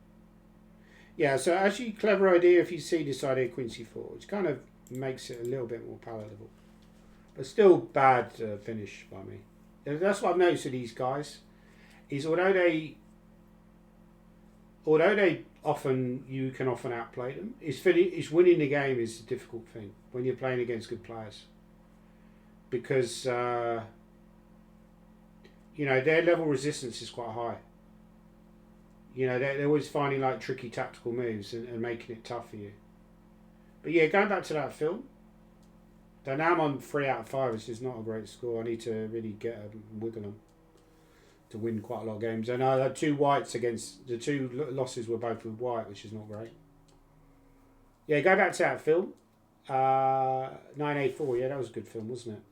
Yeah, so actually, clever idea if you see this idea Queen c4, which kind of makes it a little bit more palatable. But still bad finish by me. And that's what I've noticed with these guys, is although they often, you can often outplay them, it's winning the game is a difficult thing when you're playing against good players. Because, their level resistance is quite high. They're always finding like tricky tactical moves and making it tough for you. But yeah, going back to that film, though now I'm on 3 out of 5, which is not a great score. I need to really get a wiggle on to win quite a lot of games. And I had 2 whites against, the 2 losses were both with white, which is not great. Yeah, go back to that film. 9A4, yeah, that was a good film, wasn't it?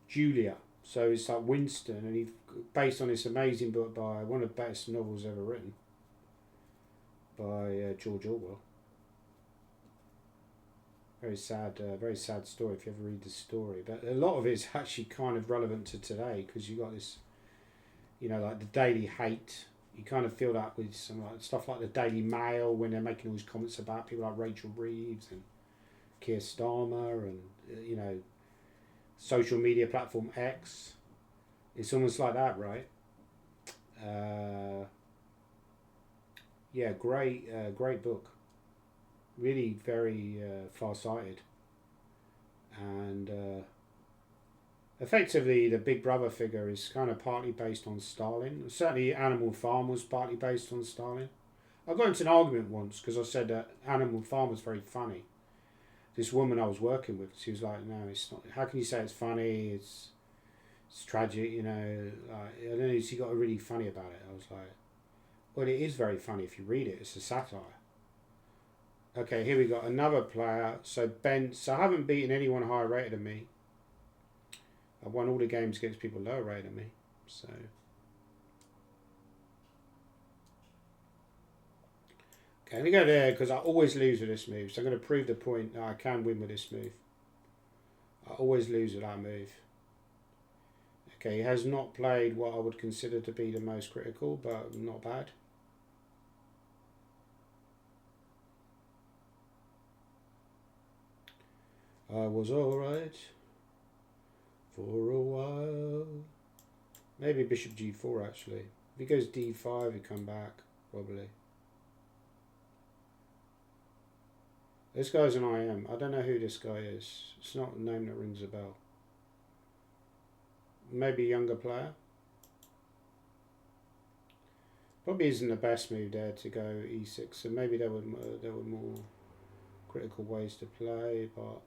Julia. So it's like Winston, and he based on this amazing book by one of the best novels ever written by George Orwell. Very sad story if you ever read the story. But a lot of it's actually kind of relevant to today, because you got this, like the Daily Hate. You kind of feel that with some like stuff like the Daily Mail, when they're making all these comments about people like Rachel Reeves and Keir Starmer and social media platform X. It's almost like that, right? Yeah, great book. Really very far-sighted. And effectively, the Big Brother figure is kind of partly based on Stalin. Certainly, Animal Farm was partly based on Stalin. I got into an argument once because I said that Animal Farm was very funny. This woman I was working with, she was like, "No, it's not. How can you say it's funny? It's tragic, Like, I don't know. She got really funny about it." I was like, "Well, it is very funny if you read it. It's a satire." Okay, here we got another player. So Ben. So I haven't beaten anyone higher rated than me. I've won all the games against people lower rated than me. So. Okay, let me go there because I always lose with this move. So I'm going to prove the point that I can win with this move. I always lose with that move. Okay, he has not played what I would consider to be the most critical, but not bad. I was alright for a while. Maybe bishop g4 actually. If he goes d5, he come back, probably. This guy's an IM. I don't know who this guy is. It's not a name that rings a bell. Maybe a younger player. Probably isn't the best move there to go e6. So maybe there were more critical ways to play. But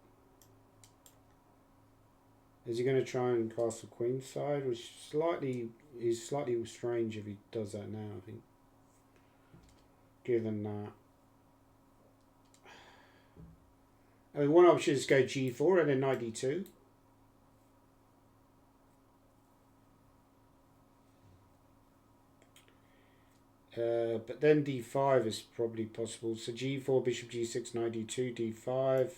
is he going to try and castle queenside? Which is slightly strange if he does that now. I think, given that. I mean, one option is go g4 and then knight d2. But then d5 is probably possible. So g4, bishop g6, knight d2, d5.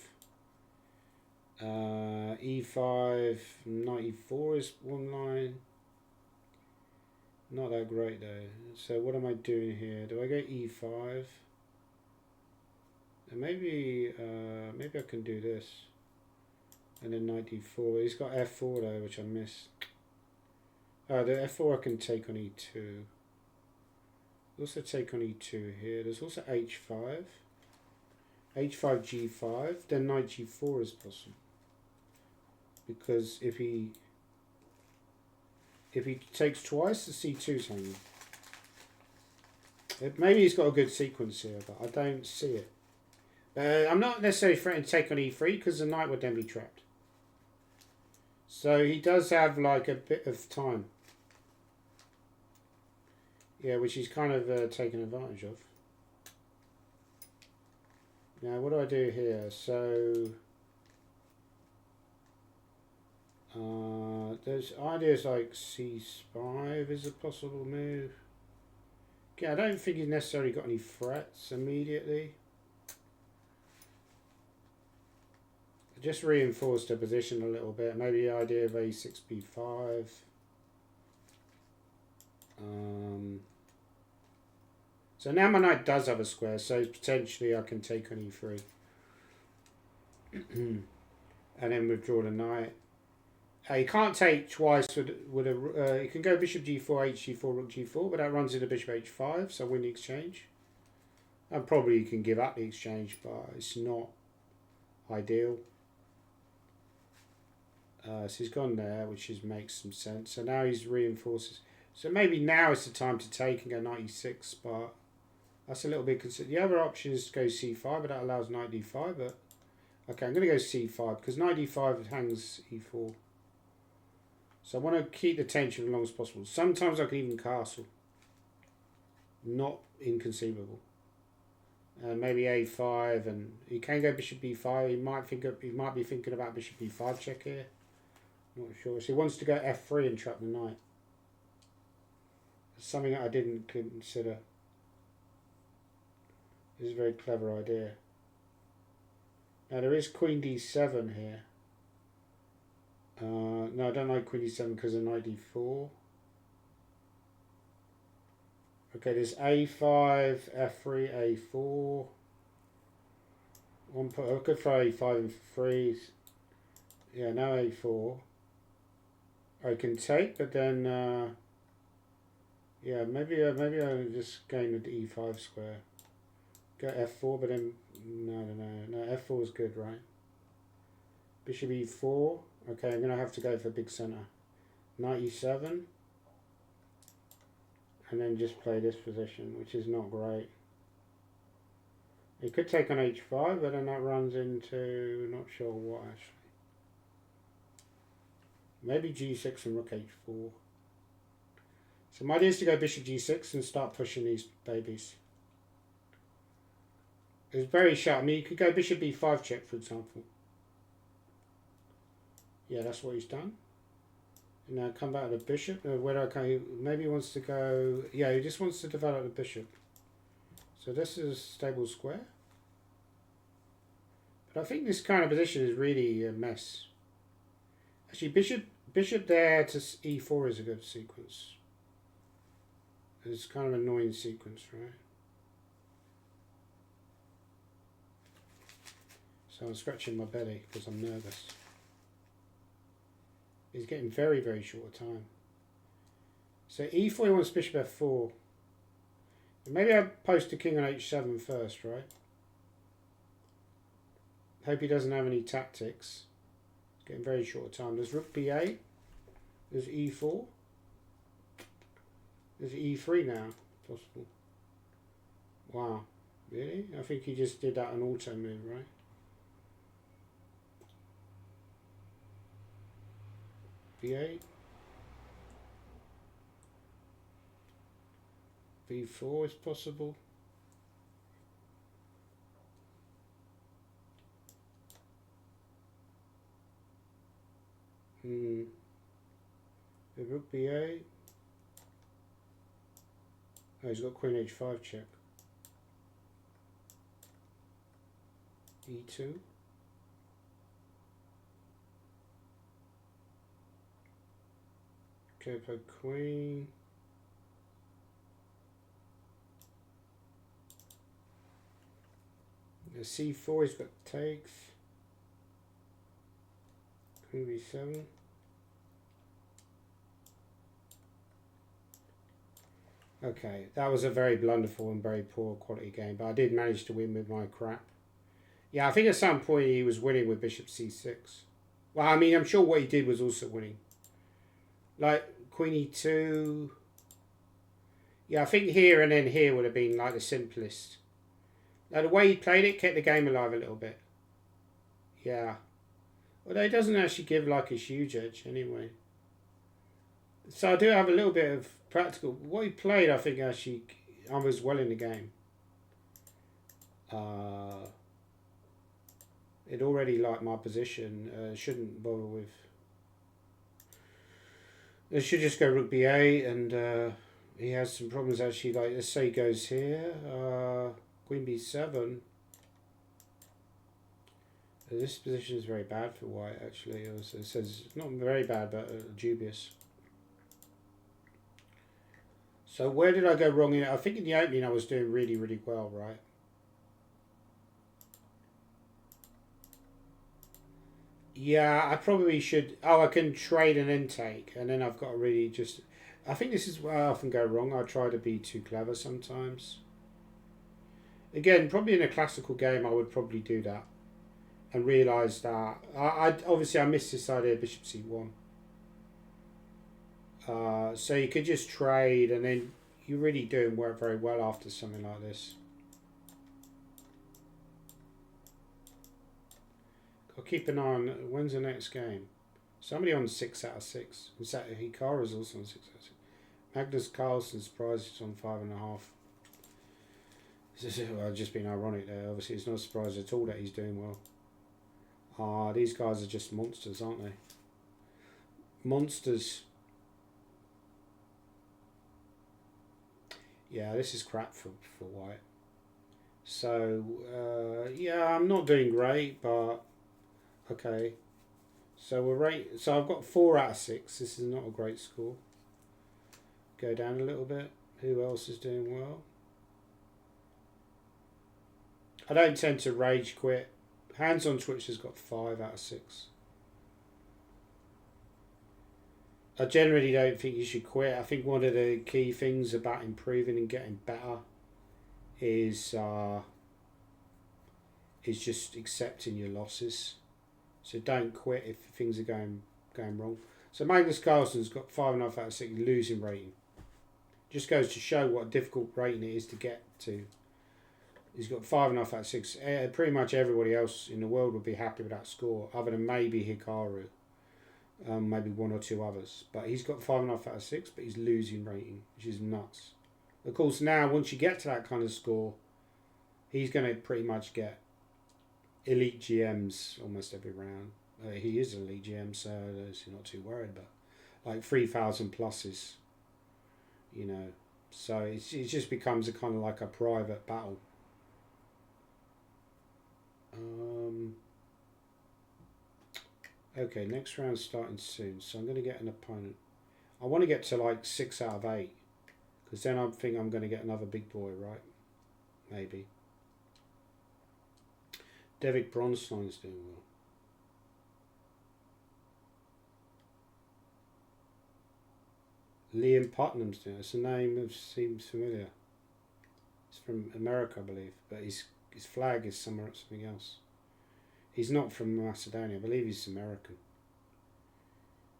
E5, knight e4 is one line. Not that great though. So what am I doing here? Do I go e5? And maybe I can do this. And then knight d4. He's got f4 though, which I missed. The f4 I can take on e2. Also take on e2 here. There's also h5. h5, g5. Then knight g4 is possible. Because if he takes twice, the c2's hanging. Maybe he's got a good sequence here, but I don't see it. I'm not necessarily threatening to take on e3 because the knight would then be trapped. So he does have like a bit of time. Yeah, which he's kind of taken advantage of. Now, what do I do here? So there's ideas like c5 is a possible move. Okay, I don't think he's necessarily got any threats immediately. just reinforced the position a little bit. Maybe the idea of a6 b5. So now my knight does have a square, so potentially I can take on e3. And then withdraw the knight. You can't take twice with a. You can go bishop g4, hg4, rook g4, but that runs into bishop h5, so win the exchange. And probably you can give up the exchange, but it's not ideal. So he's gone there, which makes some sense. So now he's reinforces. So maybe now is the time to take and go knight e6, but that's a little bit considered. The other option is to go c5, but that allows knight d5. But okay, I'm going to go c5 because knight d5 hangs e4. So I want to keep the tension as long as possible. Sometimes I can even castle. Not inconceivable. Maybe a5, and he can go bishop b5. He might be thinking about bishop b5 check here. Not sure. So he wants to go f3 and trap the knight. It's something that I didn't consider. This is a very clever idea. Now there is queen d7 here. No, I don't like queen d7 because of knight d4. Okay, there's a5, f3, a4. I could throw a5 and 3. Yeah, now a4. I can take, but then yeah, maybe I'll just gain with the e5 square. Go f4, but then no, f4 is good, right? Bishop e4. Okay, I'm gonna have to go for big center. Knight e7. And then just play this position, which is not great. He could take on h5, but then that runs into not sure what actually. Maybe g6 and rook h4. So my idea is to go bishop g6 and start pushing these babies. It's very sharp. I mean, you could go bishop b5 check, for example. Yeah, that's what he's done. Now come back to the bishop. Where okay, maybe he wants to go. Yeah, he just wants to develop the bishop. So this is a stable square. But I think this kind of position is really a mess. Actually, bishop there to e4 is a good sequence. It's kind of an annoying sequence, right? So I'm scratching my belly because I'm nervous. He's getting very, very short time. So e4 he wants bishop f4. Maybe I'll post the king on h7 first, right? Hope he doesn't have any tactics. He's getting very short time. There's rook b8. There's e4. There's e3 now, possible. Wow, really? I think he just did that an auto move, right? b8, b4 is possible. The rook b8. Oh, he's got queen h5 check. e2. Okay, play queen. The c4 he's got takes. Queen b7. Okay, that was a very blunderful and very poor quality game, but I did manage to win with my crap. Yeah, I think at some point he was winning with bishop c6. Well, I mean, I'm sure what he did was also winning. Like queen e2. Yeah, I think here and then here would have been like the simplest. Now the way he played it kept the game alive a little bit. Yeah. Although it doesn't actually give like a huge edge anyway. So I do have a little bit of practical. What he played, I think actually I was well in the game. It already liked my position. Shouldn't bother with. It should just go rook b8, and he has some problems actually. Like let's say he goes here, queen b7. This position is very bad for white, actually. It says not very bad, but dubious. So where did I go wrong in it? I think in the opening I was doing really, really well, right? Yeah, I probably should. Oh, I can trade an intake, and then I've got to really just. I think this is where I often go wrong. I try to be too clever sometimes. Again, probably in a classical game, I would probably do that and realise that I obviously I missed this idea bishop c1. So you could just trade, and then you're really doing work very well after something like this. I'll keep an eye on when's the next game. Somebody on 6 out of 6. Was that Hikaru's also on 6 out of 6? Magnus Carlsen's prize is on 5.5. This is well, just being ironic there. Obviously, it's not a surprise at all that he's doing well. These guys are just monsters, aren't they? Monsters. Yeah, this is crap for white. So, yeah, I'm not doing great, but okay. So So I've got 4 out of 6. This is not a great score. Go down a little bit. Who else is doing well? I don't tend to rage quit. Hands on Twitch has got 5 out of 6. I generally don't think you should quit. I think one of the key things about improving and getting better is just accepting your losses. So don't quit if things are going wrong. So Magnus Carlsen's got 5.5 out of 6 losing rating. Just goes to show what a difficult rating it is to get to. He's got 5.5 out of 6. Pretty much everybody else in the world would be happy with that score, other than maybe Hikaru, maybe 1 or 2 others. But he's got 5.5 out of 6, but he's losing rating, which is nuts. Of course, now once you get to that kind of score, he's going to pretty much get elite GMs almost every round. He is an elite GM, so you're not too worried about. Like 3,000 pluses, you know. So it just becomes a kind of like a private battle. Okay, next round's starting soon, so I'm going to get an opponent. I want to get to like 6 out of 8, because then I think I'm going to get another big boy, right? Maybe. Devik Bronstein's doing well. Liam Putnam's doing it. It's a name that seems familiar. It's from America, I believe, but his flag is something else. He's not from Macedonia. I believe he's American.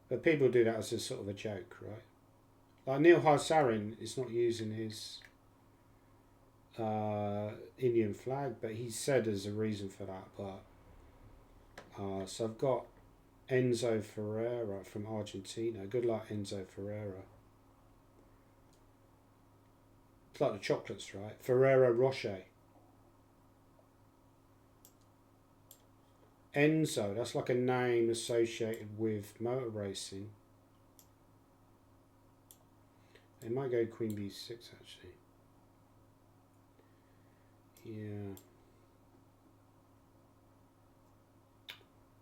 But people do that as a sort of a joke, right? Like Neil Harsarin is not using his Indian flag, but he said there's a reason for that. But so I've got Enzo Ferreira from Argentina. Good luck, Enzo Ferreira. It's like the chocolates, right? Ferrero Rocher. Enzo, that's like a name associated with motor racing. They might go Queen B6 actually. Yeah.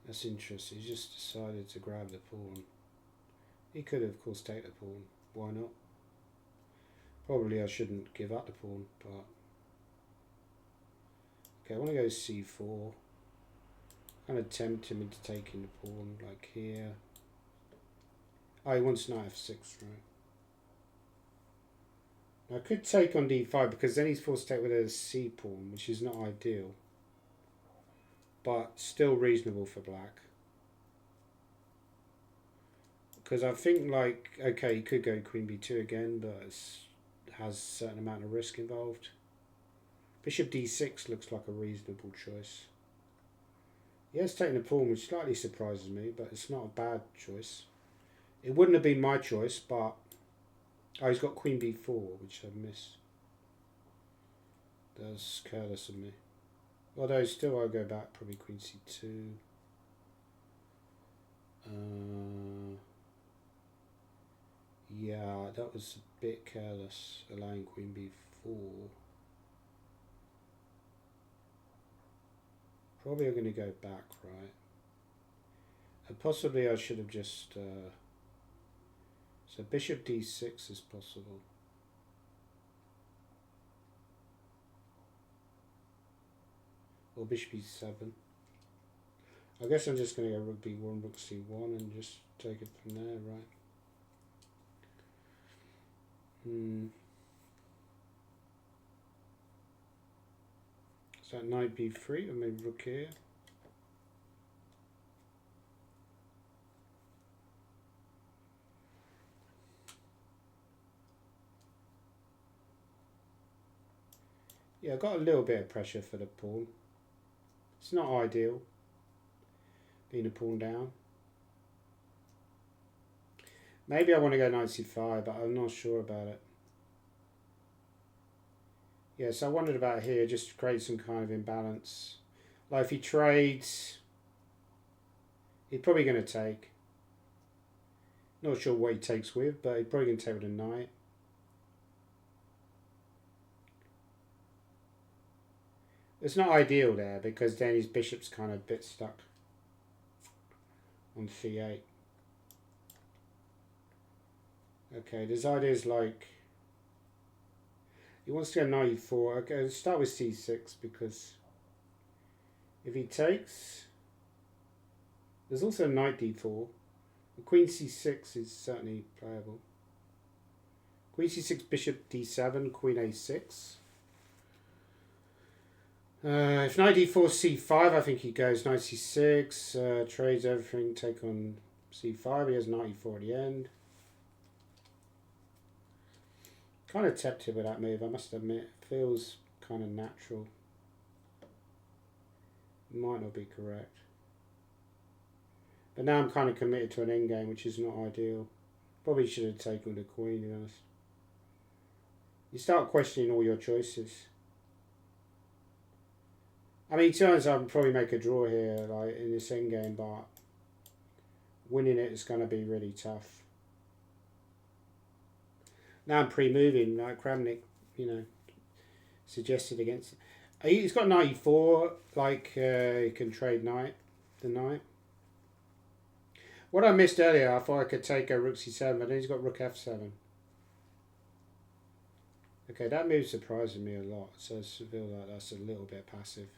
That's interesting. He just decided to grab the pawn. He could of course take the pawn. Why not? Probably I shouldn't give up the pawn, but okay, I want to go c4. Kind of tempt him into taking the pawn, like here. Oh, he wants knight f6, right? I could take on d5 because then he's forced to take with a c pawn, which is not ideal, but still reasonable for black. Because I think, like, okay, he could go queen b2 again, but it has a certain amount of risk involved. Bishop d6 looks like a reasonable choice. He has taken a pawn, which slightly surprises me, but it's not a bad choice. It wouldn't have been my choice, but oh, he's got queen b4, which I've missed. That's careless of me. Although still I'll go back, probably queen c2. Yeah, that was a bit careless, allowing queen b4. Probably I'm going to go back, right? And possibly I should have just... so bishop d6 is possible. Or bishop e7. I guess I'm just going to go rook b1, rook c1 and just take it from there, right? Is that knight b3 or maybe rook here? Yeah, I've got a little bit of pressure for the pawn. It's not ideal, being a pawn down. Maybe I want to go knight c5, but I'm not sure about it. Yeah, so I wondered about here, just to create some kind of imbalance. Like if he trades, he's probably going to take. Not sure what he takes with, but he's probably going to take with a knight. It's not ideal there because then his bishop's kind of a bit stuck on c8. Okay, there's ideas like he wants to go knight e4. Okay, let's start with c6 because if he takes, there's also knight d4. Queen c6 is certainly playable. Queen c6, bishop d7, queen a6. If knight d4, c5, I think he goes knight c6, trades everything, take on c5. He has knight e4 at the end. Kind of tempted with that move, I must admit. Feels kind of natural. Might not be correct. But now I'm kind of committed to an endgame, which is not ideal. Probably should have taken the queen, to be honest. You start questioning all your choices. I mean, to be honest, I'll probably make a draw here, like in this endgame, but winning it is going to be really tough. Now I'm pre-moving, like Kramnik, you know, suggested against. He's got knight e4, like he can trade the knight. What I missed earlier, I thought I could take a rook c7, but then he's got rook f7. Okay, that move surprises me a lot, so I feel like that's a little bit passive.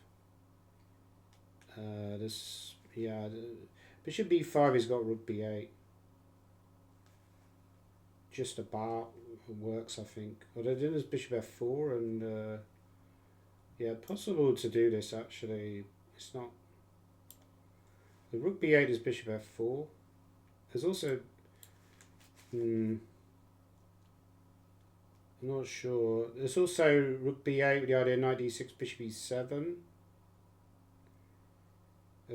Bishop b5, he's got rook b8. Just about works, I think. Although then there's bishop f4, and yeah, possible to do this actually. It's not. The rook b8 is bishop f4. There's also. I'm not sure. There's also rook b8 with the idea knight d6, bishop e7.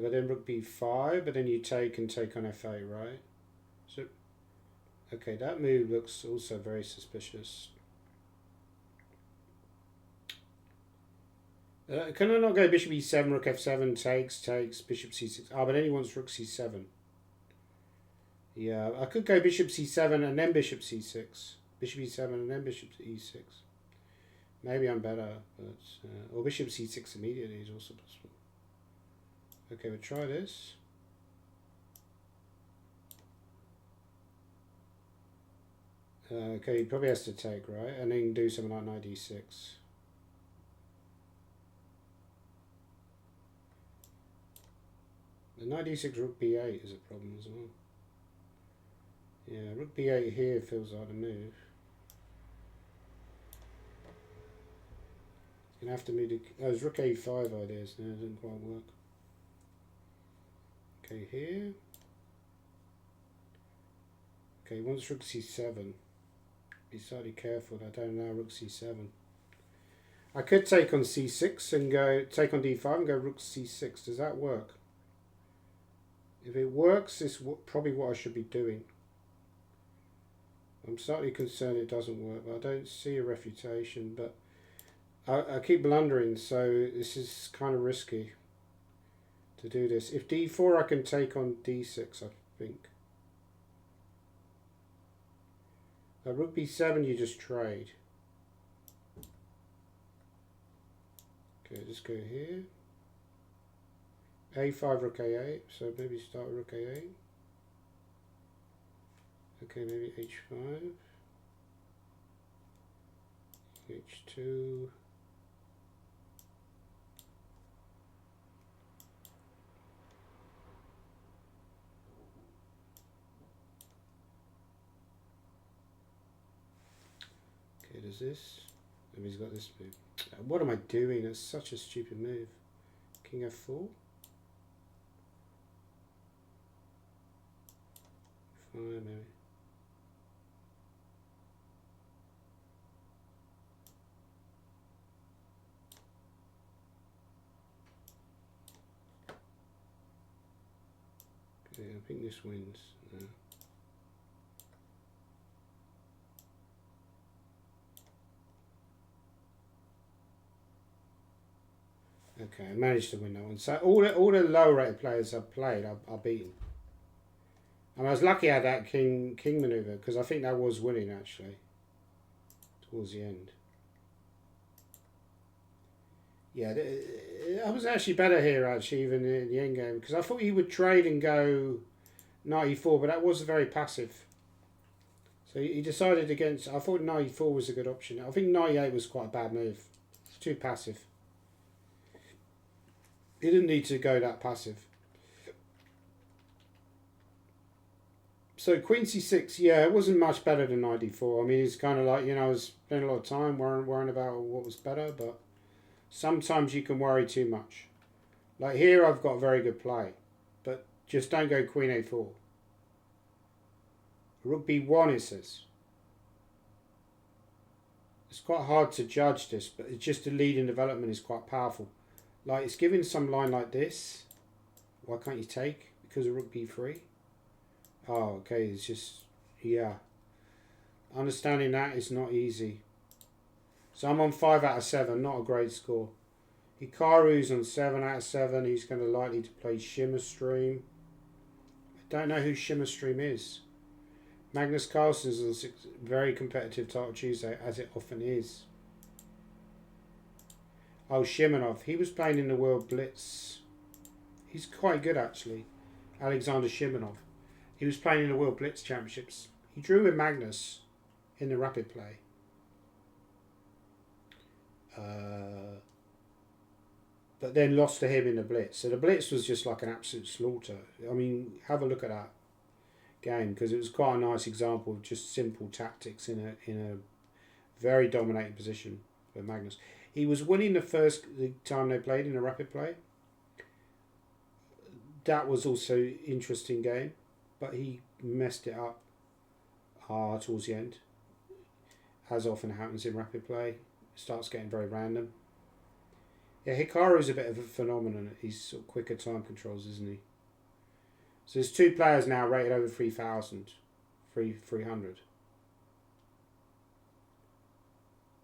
But then rook b5, but then you take and take on f8, right? So, okay, that move looks also very suspicious. Can I not go bishop e7, rook f7, takes, bishop c6? Ah, but then he wants rook c7. Yeah, I could go bishop c7 and then bishop c6. Bishop e7 and then bishop e6. Maybe I'm better, but or bishop c6 immediately is also possible. Okay, we'll try this. Okay, he probably has to take, right? And then do something like knight d6. The knight d6, rook b8 is a problem as well. Yeah, rook b8 here feels like a move. He's going to have to move to... Oh, it's rook a5 ideas. No, it doesn't quite work. Okay, here. Okay, he wants rook c7. Be slightly careful that I don't allow rook c7. I could take on c6 and go take on d5 and go rook c6. Does that work? If it works, it's probably what I should be doing. I'm slightly concerned it doesn't work, but I don't see a refutation. But I keep blundering, so this is kind of risky to do this. If d4, I can take on d6, I think. Rook b7, you just trade. Okay, just go here. A5, rook A8, so maybe start with rook A8. Okay, maybe H5. H2. Okay, does this? And he's got this move. What am I doing? That's such a stupid move. King F4. 5 maybe. Okay, I think this wins. No. Okay, I managed to win that one. So all the low rated players I've played, I've beaten. And I was lucky I had that king maneuver because I think that was winning actually towards the end. Yeah, I was actually better here actually even in the end game because I thought he would trade and go 94, but that was very passive. So he decided against. I thought 94 was a good option. I think 98 was quite a bad move. It's too passive. He didn't need to go that passive. So Queen C6, yeah, it wasn't much better than 94. I mean, it's kind of like, you know, I was spending a lot of time worrying about what was better, but sometimes you can worry too much. Like here, I've got very good play, but just don't go Queen A4. Rook B1, it says. It's quite hard to judge this, but it's just the lead in development is quite powerful. Like, it's giving some line like this. Why can't you take? Because of Rook B3? Oh, okay, it's just, yeah. Understanding that is not easy. So I'm on 5 out of 7, not a great score. Hikaru's on 7 out of 7. He's going to likely to play Shimmer Stream. I don't know who Shimmer Stream is. Magnus Carlsen's on 6, very competitive Title Tuesday, as it often is. Oh, Shimonov. He was playing in the World Blitz. He's quite good, actually. Alexander Shimonov. He was playing in the World Blitz Championships. He drew with Magnus in the rapid play. But then lost to him in the Blitz. So the Blitz was just like an absolute slaughter. I mean, have a look at that game because it was quite a nice example of just simple tactics in a very dominating position for Magnus. He was winning the time they played in a rapid play. That was also interesting game, but he messed it up towards the end, as often happens in rapid play. It starts getting very random. Yeah, Hikaru's a bit of a phenomenon. He's sort of quicker time controls, isn't he? So there's 2 players now rated over 3,000, 300.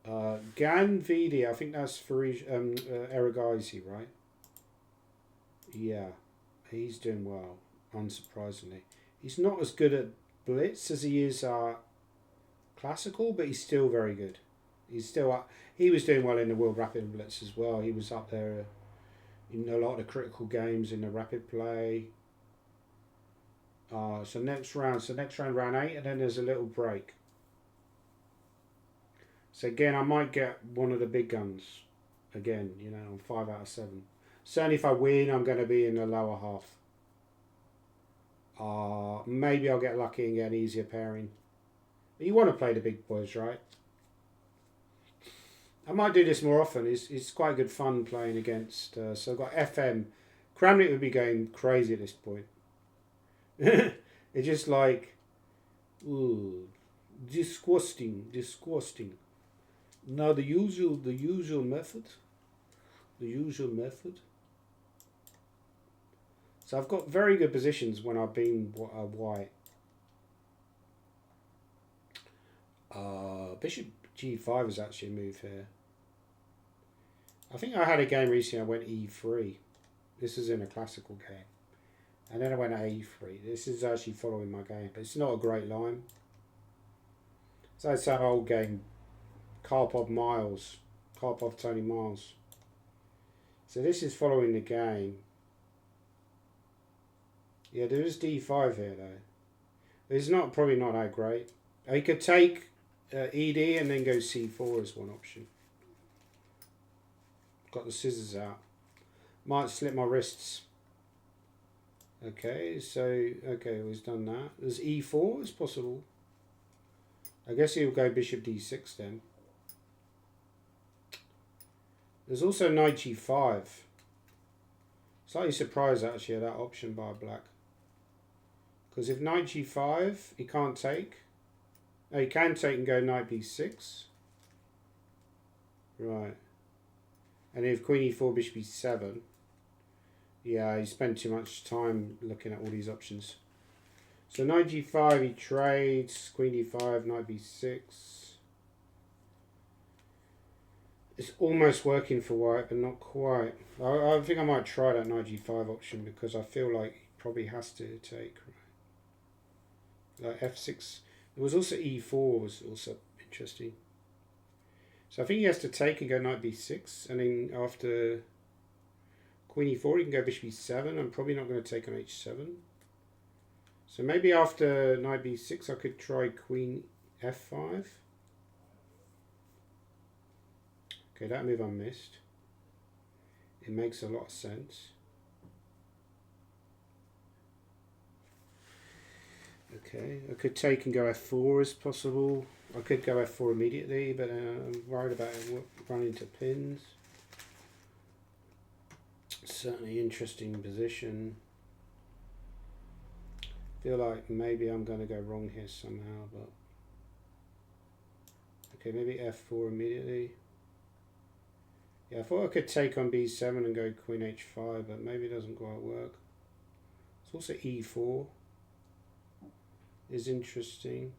Ganvidi, I think that's Eragaisi, right? Yeah, he's doing well, unsurprisingly. He's not as good at Blitz as he is Classical, but he's still very good. He's still up. He was doing well in the World Rapid Blitz as well. He was up there in a lot of the critical games in the rapid play. So next round, round 8, and then there's a little break. So again, I might get one of the big guns again, you know, on 5 out of 7. Certainly if I win, I'm going to be in the lower half. Maybe I'll get lucky and get an easier pairing. But you want to play the big boys, right? I might do this more often. It's quite good fun playing against. So I've got FM. Kramnik would be going crazy at this point. It's just like, ooh, disgusting. Now the usual method. So I've got very good positions when I've been white. Bishop G5 is actually a move here. I think I had a game recently I went E3. This is in a classical game. And then I went A3. This is actually following my game, but it's not a great line. So it's that old game, Karpov Tony Miles. So this is following the game. Yeah, there is d5 here though. It's not probably not that great. He could take ed and then go c4 as one option. Got the scissors out. Might slip my wrists. Okay, so he's done that. There's e4 is possible. I guess he'll go bishop d6 then. There's also knight g5. Slightly surprised actually at that option by black. Because if knight g5, he can't take. No, he can take and go knight b6. Right. And if queen e4, bishop e7. Yeah, he spent too much time looking at all these options. So knight g5, he trades. Queen d5, knight b6. It's almost working for white, but not quite. I think I might try that knight g5 option because I feel like he probably has to take. Like f6. There was also e4 was also interesting. So I think he has to take and go knight b6, and then after queen e4 he can go bishop e7. I'm probably not going to take on h7. So maybe after knight b6 I could try queen f5. Okay, that move I missed. It makes a lot of sense. Okay, I could take and go f4 as possible. I could go f4 immediately, but I'm worried about running into pins. Certainly interesting position. Feel like maybe I'm going to go wrong here somehow, but okay, maybe f4 immediately. Yeah, I thought I could take on b7 and go queen h5, but maybe it doesn't quite work. It's also e4 is interesting.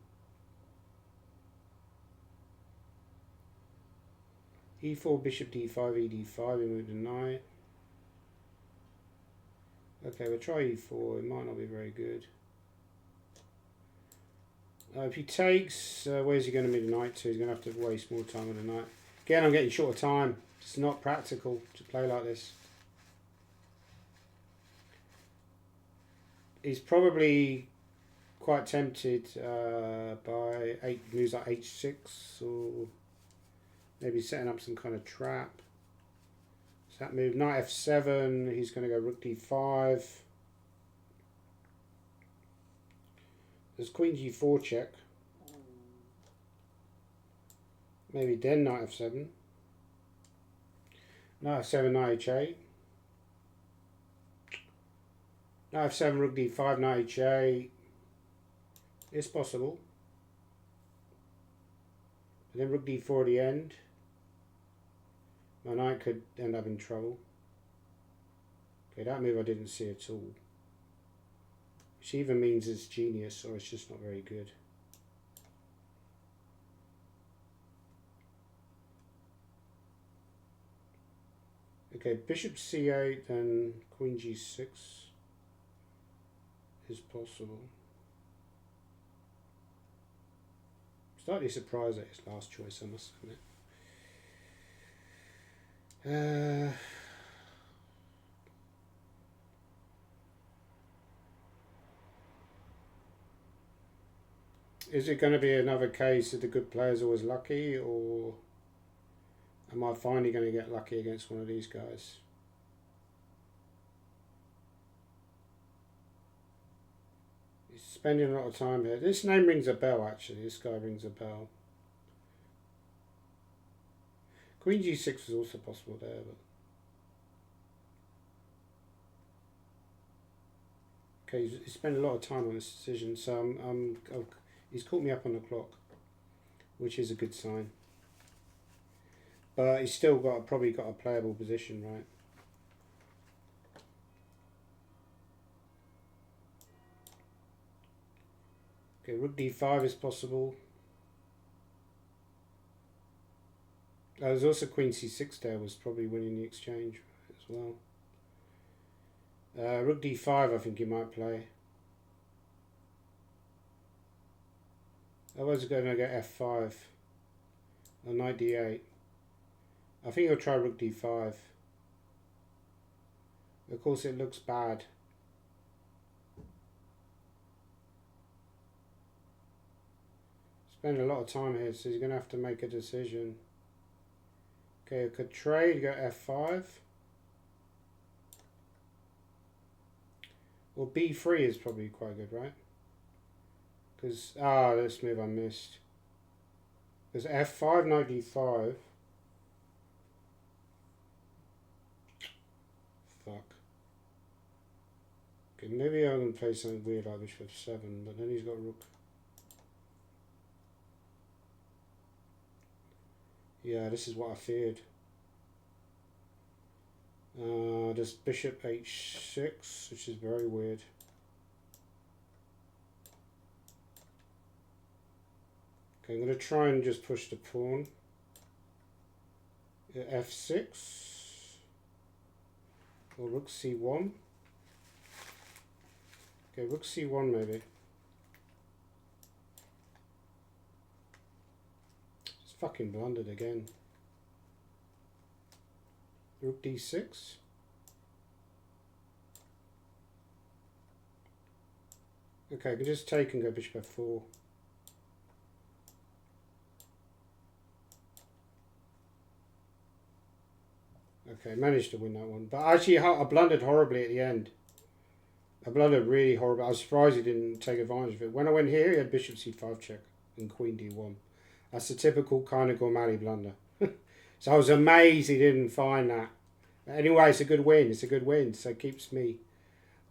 e4, bishop d5, ed5, we move the knight. Okay, we'll try e4, it might not be very good. If he takes, where's he going to move the knight to? He's going to have to waste more time with the knight. Again, I'm getting short of time. It's not practical to play like this. He's probably quite tempted by moves like h6 or maybe setting up some kind of trap. So that move, knight f7, he's going to go rook d5. There's queen g4 check. Maybe then knight f7. Knight f7, knight h8. Knight f7, rook d5, knight h8. It's possible. And then rook d4 at the end. My knight could end up in trouble. Okay, that move I didn't see at all. Which either means it's genius or it's just not very good. Okay, bishop c8 and queen g6 is possible. Slightly surprised at his last choice, I must admit. Is it going to be another case that the good player's always lucky, or am I finally going to get lucky against one of these guys? He's spending a lot of time here. This name rings a bell, actually. This guy rings a bell. Queen g6 was also possible there, but okay, he's spent a lot of time on this decision, so he's caught me up on the clock, which is a good sign. But he's still probably got a playable position, right? Okay, rook d5 is possible. There's also queen c6 there, was probably winning the exchange as well. Rook d5 I think he might play. I was going to go f5 or knight d8. I think he'll try rook d5. Of course it looks bad. spending a lot of time here, so he's going to have to make a decision. Okay, I could trade, go F5. Well, B3 is probably quite good, right? Because, this move I missed. There's F5, knight D5. Fuck. Okay, maybe I'm going to play something weird like bishop F7, but then he's got rook. Yeah, this is what I feared. There's bishop H6, which is very weird. Okay, I'm going to try and just push the pawn. F6. Or rook C1. Okay, rook C1 maybe. Just fucking blundered again. Rook D6. Okay, I can just take and go bishop F4. Okay, managed to win that one. But actually, I blundered horribly at the end. I blundered really horribly. I was surprised he didn't take advantage of it. When I went here, he had bishop C5 check and queen D1. That's the typical kind of Gormali blunder. So I was amazed he didn't find that. Anyway, it's a good win. It's a good win. So it keeps me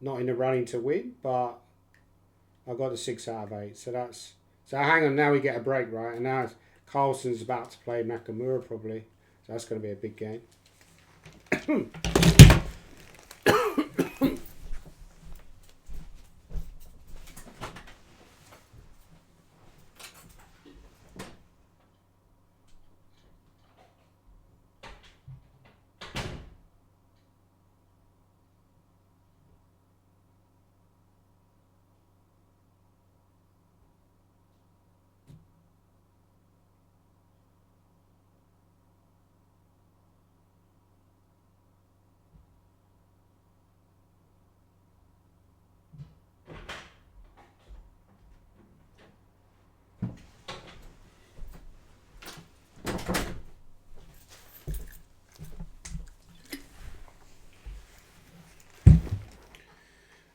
not in the running to win, but I got a 6 out of 8. So that's... So hang on, now we get a break, right? And now Carlsen's about to play Nakamura probably. So that's going to be a big game.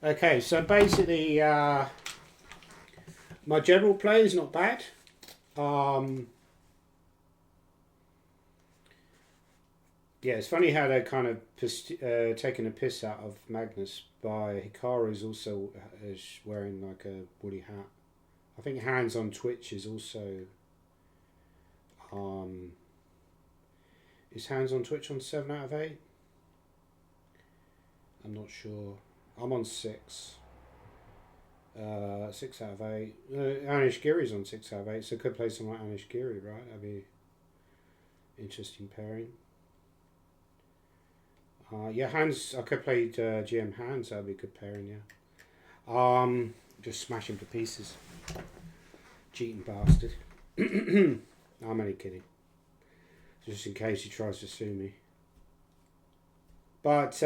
Okay, so basically, my general play is not bad. Yeah, it's funny how they're kind of taking a piss out of Magnus by Hikaru's also is wearing like a woolly hat. I think Hands on Twitch is also... is Hands on Twitch on 7 out of 8? I'm not sure. I'm on 6. 6 out of 8. Anish Giri's on 6 out of 8, so could play someone like Anish Giri, right? That'd be interesting pairing. Yeah, Hands, I could play GM Hands, that'd be a good pairing, yeah. Just smash him to pieces. Cheating bastard. I'm only kidding. Just in case he tries to sue me. But,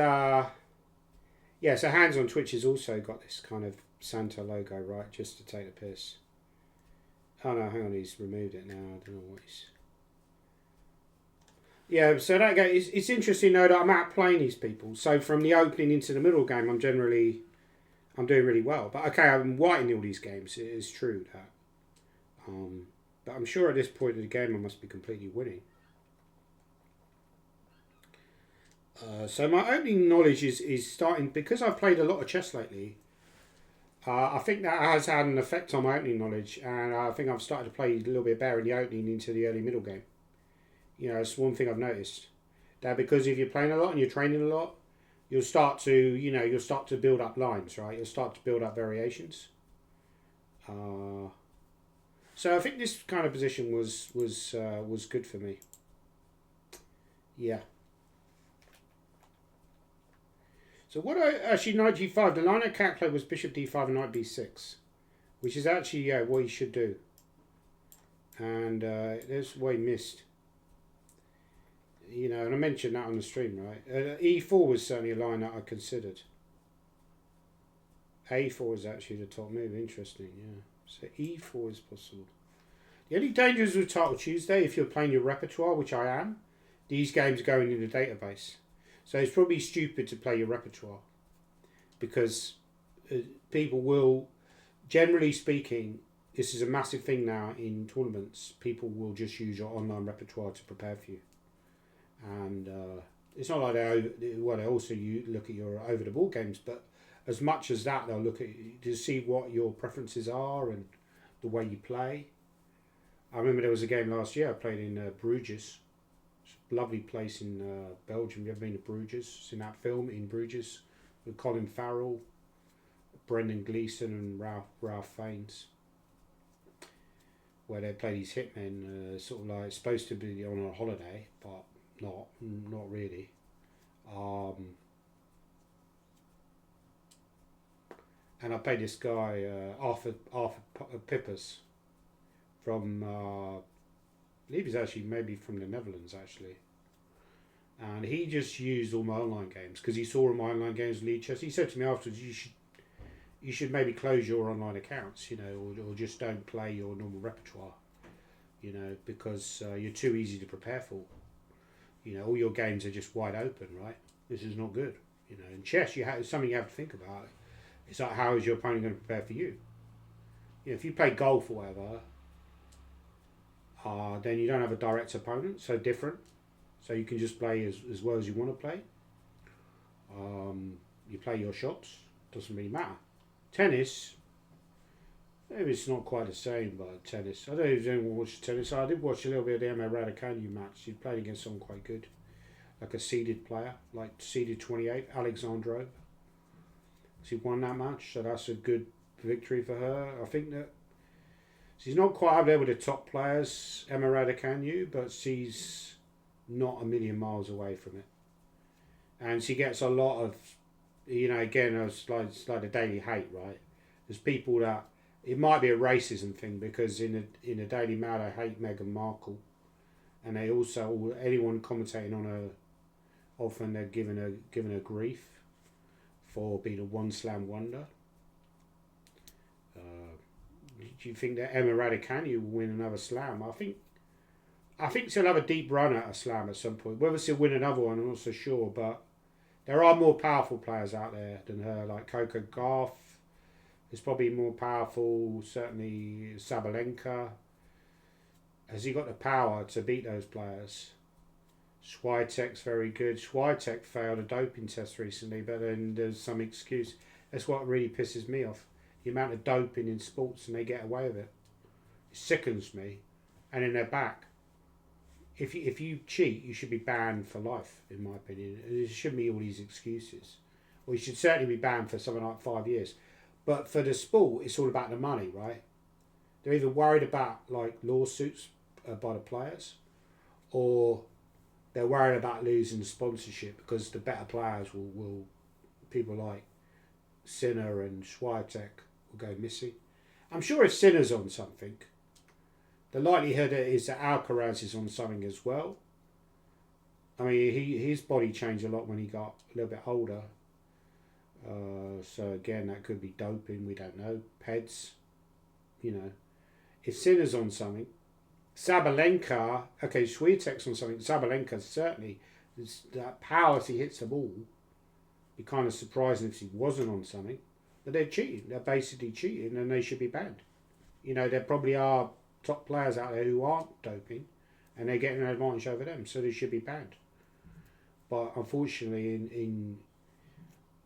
yeah, so Hands on Twitch has also got this kind of Santa logo, right, just to take the piss. Oh no, hang on, he's removed it now, I don't know what he's... Yeah, so that game, it's interesting though that I'm outplaying these people. So from the opening into the middle game, I'm doing really well. But okay, I'm white in all these games, it is true that. But I'm sure at this point of the game I must be completely winning. So my opening knowledge is starting, because I've played a lot of chess lately, I think that has had an effect on my opening knowledge, and I think I've started to play a little bit better in the opening into the early middle game. You know, it's one thing I've noticed. That because if you're playing a lot and you're training a lot, you'll start to build up lines, right? You'll start to build up variations. So I think this kind of position was good for me. Yeah. So what actually knight g5, the line I calculated was bishop d5 and knight b6, which is actually what you should do. And there's what he missed. You know, and I mentioned that on the stream, right? E4 was certainly a line that I considered. A4 is actually the top move. Interesting, yeah. So E4 is possible. The only dangers with Title Tuesday, if you're playing your repertoire, which I am, these games are going in the database. So it's probably stupid to play your repertoire because people will, generally speaking, this is a massive thing now in tournaments. People will just use your online repertoire to prepare for you. And it's not like they also look at your over the ball games, but as much as that, they'll look at you to see what your preferences are and the way you play. I remember there was a game last year I played in Bruges. It's a lovely place in Belgium. You ever been to Bruges? It's in that film in Bruges with Colin Farrell, Brendan Gleeson and Ralph Fiennes, where they play these hitmen, sort of like supposed to be on a holiday, but not really. And I played this guy, Arthur Pippers, from, I believe he's actually maybe from the Netherlands actually. And he just used all my online games because he saw all my online games lead chess. He said to me afterwards, you should maybe close your online accounts, or just don't play your normal repertoire, because you're too easy to prepare for. All your games are just wide open, right? This is not good. In chess, it's something you have to think about. It's like, how is your opponent going to prepare for you? If you play golf or whatever, then you don't have a direct opponent, so different. So you can just play as well as you want to play. You play your shots, doesn't really matter. Tennis, maybe it's not quite the same, but tennis. I don't know if anyone watched tennis. I did watch a little bit of the Emma Raducanu match. He played against someone quite good, like a seeded player, like seeded 28, Alexandrov. She won that match, so that's a good victory for her. I think that she's not quite up there with the top players, Emma Raducanu, but she's not a million miles away from it. And she gets a lot of, again, it's like the Daily Hate, right? There's people that, it might be a racism thing because in the Daily Mail they hate Meghan Markle, and they also, anyone commentating on her, often they're giving her grief for being a one slam wonder. Do you think that Emma Raducanu will win another slam? I think she'll have a deep run at a slam at some point. Whether she'll win another one, I'm not so sure, but there are more powerful players out there than her, like Coco Gauff is probably more powerful, certainly Sabalenka. Has he got the power to beat those players? Swiatek's very good. Swiatek failed a doping test recently, but then there's some excuse. That's what really pisses me off. The amount of doping in sports and they get away with it. It sickens me. And then they're back. If you cheat, you should be banned for life, in my opinion. There shouldn't be all these excuses. Or you should certainly be banned for something like 5 years. But for the sport, it's all about the money, right? They're either worried about like lawsuits by the players, or they're worried about losing the sponsorship because the better players will people like Sinner and Swiatek will go missing. I'm sure if Sinner's on something, the likelihood is that Alcaraz is on something as well. I mean, his body changed a lot when he got a little bit older. So again, that could be doping. We don't know. Peds, If Sinner's on something, Sabalenka, okay, Swiatek's on something. Sabalenka certainly, that power as he hits the ball. Be kind of surprising if he wasn't on something. But they're cheating. They're basically cheating, and they should be banned. There probably are top players out there who aren't doping, and they're getting an advantage over them, so they should be banned. But unfortunately,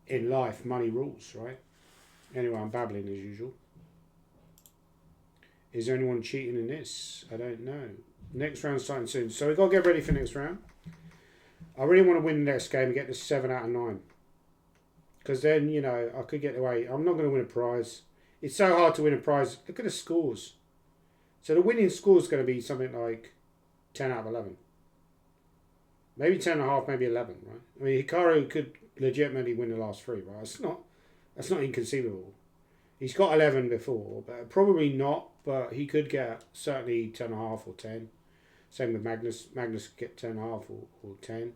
in life, money rules, right? Anyway, I'm babbling as usual. Is there anyone cheating in this? I don't know. Next round's starting soon, so we've got to get ready for next round. I really want to win the next game and get to 7 out of 9. Because then, I could get away. I'm not going to win a prize. It's so hard to win a prize. Look at the scores. So the winning score is going to be something like 10 out of 11. Maybe 10.5, maybe 11, right? I mean, Hikaru could legitimately win the last 3, right? That's not inconceivable. He's got 11 before, but probably not, but he could get certainly 10.5 or 10. Same with Magnus. Magnus could get 10.5 or 10.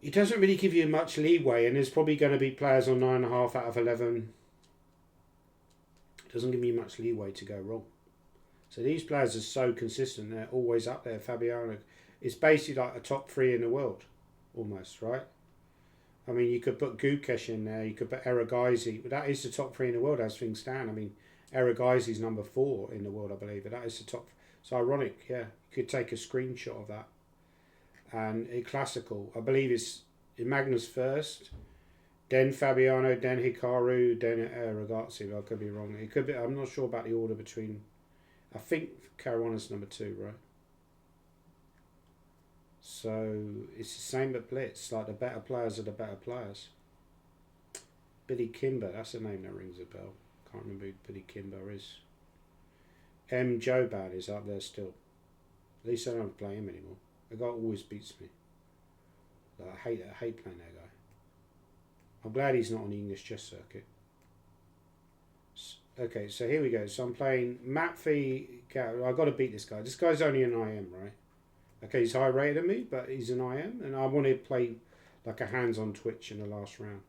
It doesn't really give you much leeway, and there's probably going to be players on 9.5 out of 11. It doesn't give you much leeway to go wrong. So these players are so consistent; they're always up there. Fabiano, it's basically like a top 3 in the world, almost, right? I mean, you could put Gukesh in there. You could put Eragaisi. But that is the top 3 in the world as things stand. I mean, Eragaisi's number 4 in the world, I believe. But that is the top. It's ironic, yeah. You could take a screenshot of that. And a classical, I believe it's Magnus first, then Fabiano, then Hikaru, then Ragazzi. I could be wrong. It could be. I'm not sure about the order between. I think Caruana's number 2, right? So it's the same at Blitz. Like the better players are the better players. Billy Kimber, that's a name that rings a bell. Can't remember who Billy Kimber is. M. Joban is up there still. At least I don't play him anymore. The guy always beats me. Like, I hate playing that guy. I'm glad he's not on the English chess circuit. Okay, so here we go. So I'm playing Matfi. I've got to beat this guy. This guy's only an IM, right? Okay, he's higher rated than me, but he's an IM, and I want to play like a hands on Twitch in the last round.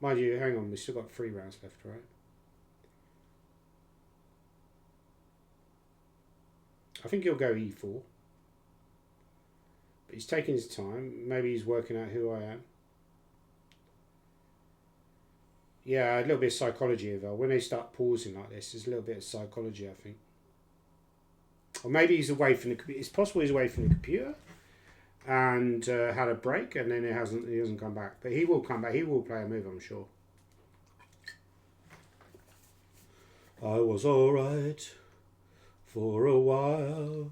Mind you, hang on, we've still got 3 rounds left, right? I think he'll go E4. But he's taking his time. Maybe he's working out who I am. Yeah, a little bit of psychology involved. When they start pausing like this, there's a little bit of psychology, I think. Or maybe he's away from the computer. It's possible he's away from the computer and had a break, and then he hasn't come back. But he will come back. He will play a move, I'm sure. I was alright for a while.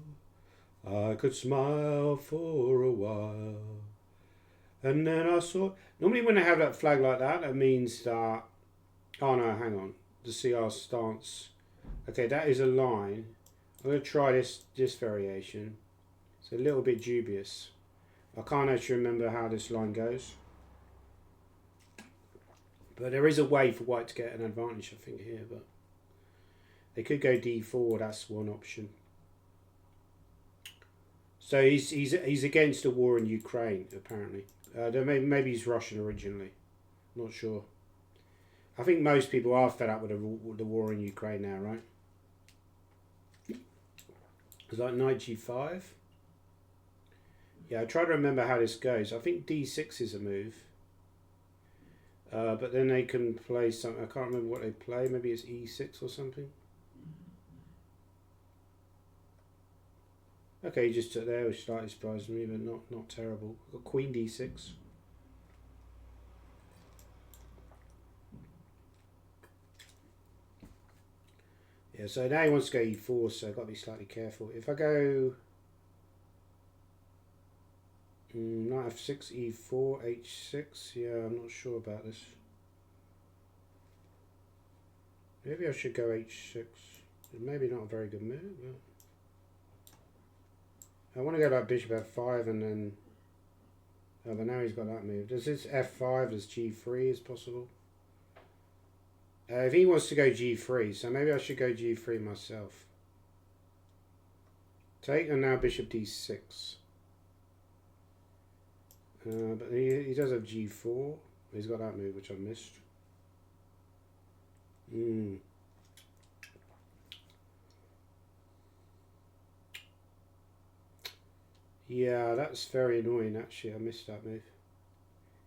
I could smile for a while. And then I saw... Normally when they have that flag like that, that means that... Oh no, hang on. The CR stance. Okay, that is a line. I'm going to try this variation. It's a little bit dubious. I can't actually remember how this line goes. But there is a way for white to get an advantage, I think, here. But they could go D4, that's one option. So he's against the war in Ukraine, apparently. Maybe he's Russian originally. Not sure. I think most people are fed up with the war in Ukraine now, right? It's like knight G5. Yeah, I try to remember how this goes. I think D6 is a move. But then they can play something. I can't remember what they play. Maybe it's E6 or something. Okay, he just took there, which slightly surprised me, but not terrible. Got Queen D6. Yeah, so now he wants to go E4, so I've got to be slightly careful. If I go knight F6, E4, H6, yeah, I'm not sure about this. Maybe I should go H6. Maybe not a very good move, but I want to go like bishop F5 and then... Oh, but now he's got that move. Does this F5, does G3 is possible? If he wants to go G3, so maybe I should go G3 myself. Take, and now bishop D6. But he does have G4. He's got that move, which I missed. Yeah, that's very annoying, actually. I missed that move.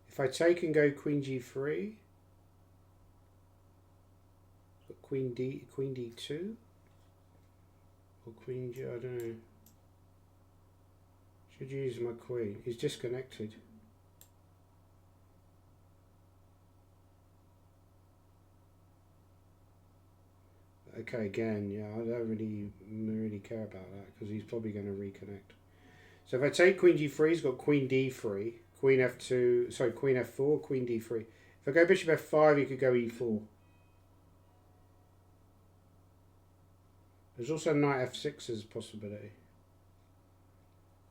If I take and go Queen G3... Queen D2 or Queen G, I don't know. Should use my queen. He's disconnected. Okay, again, yeah, I don't really care about that because he's probably going to reconnect. So if I take Queen G3, he's got Queen D3, Queen F2, sorry, Queen F4, Queen D3. If I go Bishop F5, you could go E4. There's also Knight F6 as a possibility.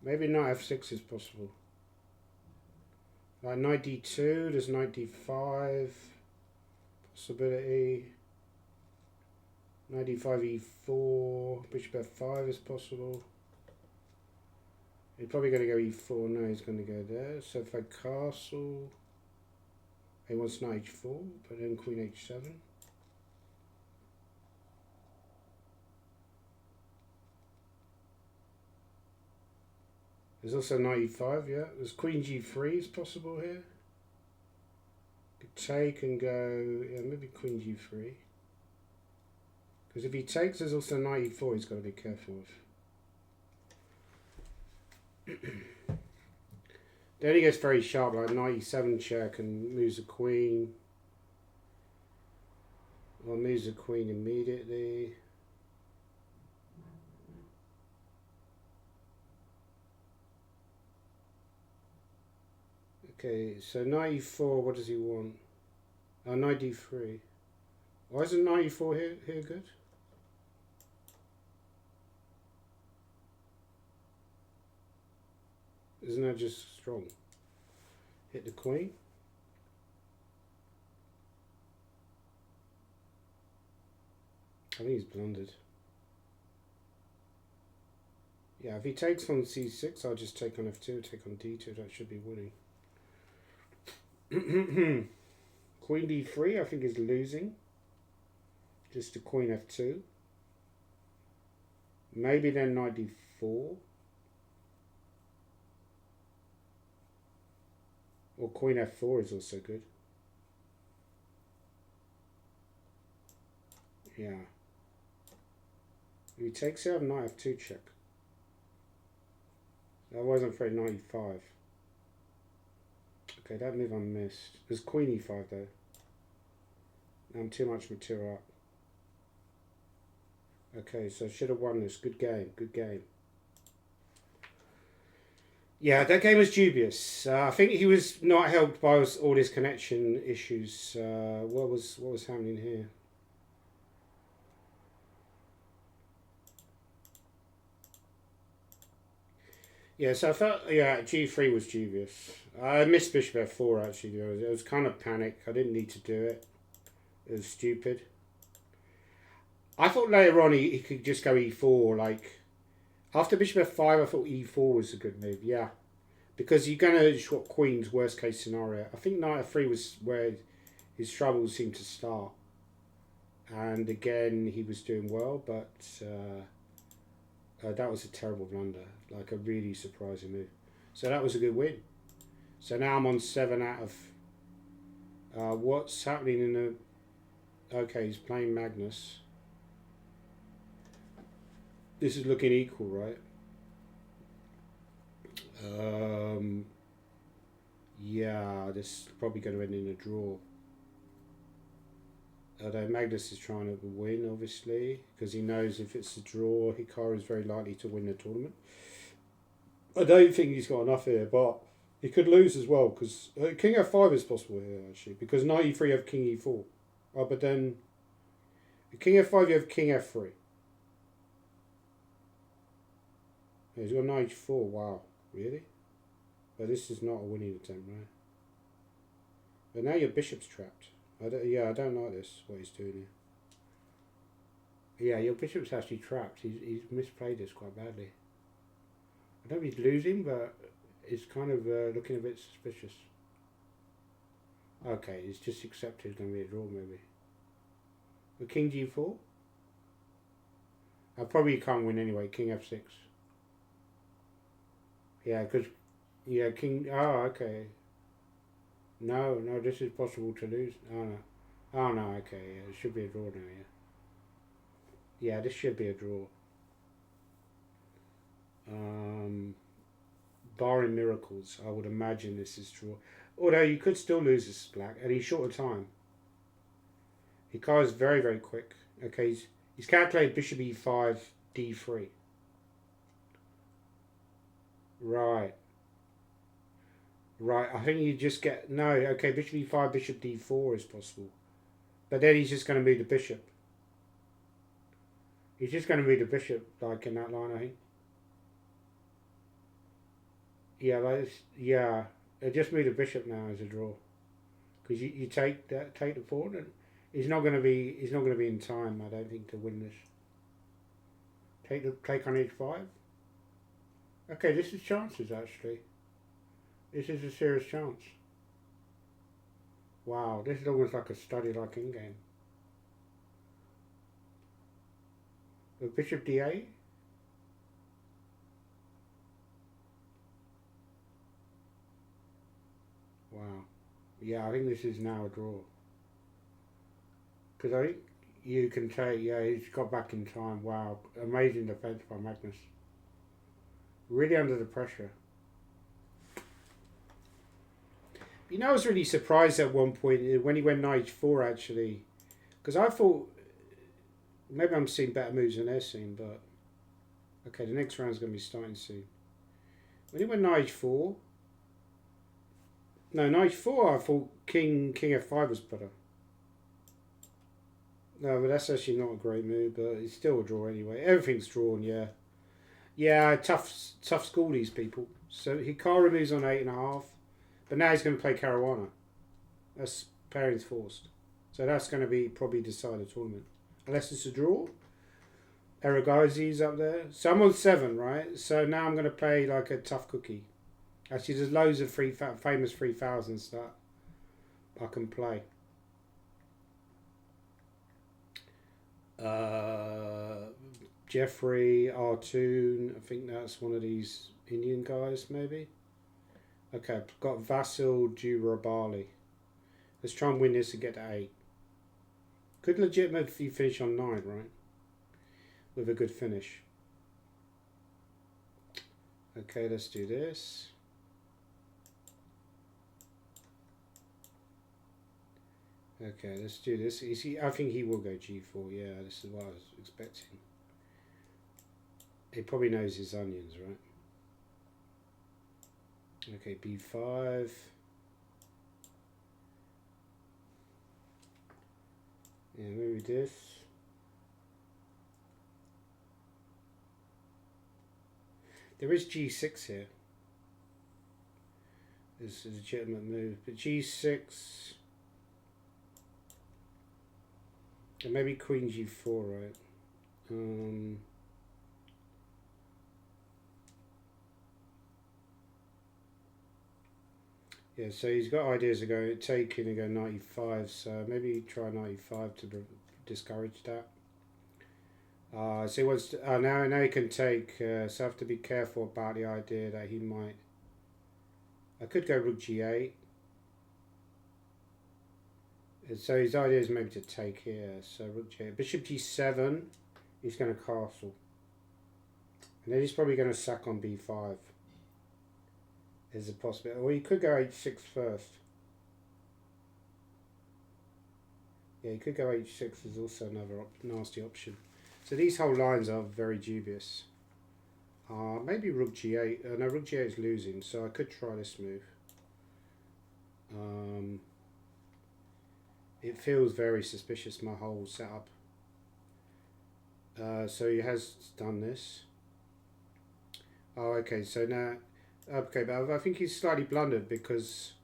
Maybe Knight F6 is possible. Like Knight D2, there's Knight D5 possibility. Knight D5, E4, Bishop F5 is possible. He's probably going to go E4, no, he's going to go there. So if I castle, he wants Knight H4, but then Queen H7. There's also knight e5, yeah. There's queen g3 is possible here. Could take and go, yeah, maybe queen g3. Because if he takes, there's also knight e4 he's got to be careful of. Then he gets very sharp, like knight e7 check and moves the queen. Or moves the queen immediately. Okay, so knight e4, what does he want? Oh, knight d3. Why isn't knight e4 here good? Isn't that just strong? Hit the queen. I think he's blundered. Yeah, if he takes on c6, I'll just take on f2, take on d2. That should be winning. Queen d3, I think, is losing. Just to queen f2. Maybe then knight d4. Or queen f4 is also good. Yeah. If he takes out, knight f2 check. Otherwise I'm afraid knight e5. Okay, that move I missed. There's queen e5 though. I'm too much material up. Okay, so I should have won this. Good game, good game. Yeah, that game was dubious. I think he was not helped by all his connection issues. What was happening here? Yeah, so I felt, yeah, g3 was dubious. I missed bishop f4 actually. It was kind of panic. I didn't need to do it. It was stupid. I thought later on he could just go e4. Like after bishop f5, I thought e4 was a good move. Yeah, because you're gonna swap queens. Worst case scenario. I think knight f3 was where his troubles seemed to start. And again, he was doing well, but that was a terrible blunder. Like a really surprising move. So that was a good win. So now I'm on 7 out of. What's happening in the? Okay, he's playing Magnus. This is looking equal, right? Yeah, this is probably going to end in a draw. Although Magnus is trying to win, obviously, because he knows if it's a draw, Hikaru is very likely to win the tournament. I don't think he's got enough here, but he could lose as well, because King f5 is possible here, actually, because knight e3 you have King e4. But then King f5 you have King f3. He's got knight h4, wow, really? But this is not a winning attempt, right? But now your bishop's trapped. I don't like this, what he's doing here. Yeah, your bishop's actually trapped. He's misplayed this quite badly. I don't know if he's losing, but it's kind of looking a bit suspicious. Okay, he's just accepted it's going to be a draw, maybe. But King g4? I probably can't win anyway, King f6. Yeah, because, yeah, King, oh, okay. No, this is possible to lose. Oh no, okay, yeah, it should be a draw now, yeah. Yeah, this should be a draw. Barring miracles, I would imagine this is draw. Although you could still lose this black, and he's short of time. Hikaru's very, very quick. Okay, he's calculated bishop e5, d3. Right. Right, I think you just get... No, okay, bishop e5, bishop d4 is possible. But then he's just going to move the bishop. He's just going to move the bishop, like in that line, I think. Yeah, yeah. Just move the bishop now as a draw. Because you take the pawn, and he's not going to be in time, I don't think, to win this. Take on h5. Okay, this is chances, actually. This is a serious chance. Wow, this is almost like a study like in-game. The bishop d8. Yeah, I think this is now a draw. Because I think you can take, yeah, he's got back in time. Wow, amazing defence by Magnus. Really under the pressure. You know, I was really surprised at one point when he went knight h4 actually. Because I thought, maybe I'm seeing better moves than they're seeing, but... Okay, the next round's going to be starting soon. When he went knight h4... No, knight h4 I thought king f5 was better. No, but that's actually not a great move, but it's still a draw anyway. Everything's drawn, yeah. Yeah, tough school, these people. So Hikaru moves on 8.5, but now he's going to play Caruana. That's pairings forced. So that's going to be probably decide the tournament. Unless it's a draw. Eragaizi's up there. So I'm on 7, right? So now I'm going to play like a tough cookie. Actually, there's loads of famous 3000s that I can play. Jeffrey Artoon, I think that's one of these Indian guys, maybe. Okay, I've got Vasil Durabali. Let's try and win this and get to 8. Could legitimately finish on 9, right? With a good finish. Okay, let's do this. Okay, let's do this. I think he will go g4. Yeah, this is what I was expecting. He probably knows his onions, right? Okay, b5. Yeah, maybe this. There is g6 here. This is a legitimate move, but g6. And maybe queen g4, right? Yeah, so he's got ideas of going taking and go 95, so maybe try 95 to discourage that. So he wants to, now he can take, so I have to be careful about the idea that he might. I could go rook g8. And so his idea is maybe to take here, so rook g8. Bishop g7, he's going to castle. And then he's probably going to sack on b5. There's a possibility. Or he could go h6 first. Yeah, he could go h6 is also another nasty option. So these whole lines are very dubious. Maybe rook g8. No, rook g8 is losing, so I could try this move. It feels very suspicious, my whole setup. So he has done this. Oh, okay, so now... Okay, but I think he's slightly blundered because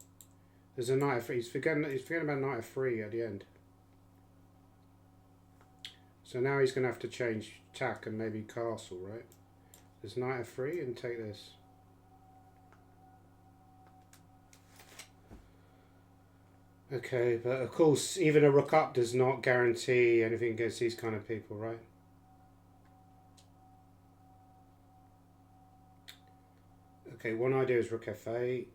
there's a knight f3. He's forgetting about knight f3 at the end. So now he's going to have to change tack and maybe castle, right? There's knight f3 and take this. Okay, but of course, even a rook up does not guarantee anything against these kind of people, right? Okay, one idea is rook f8.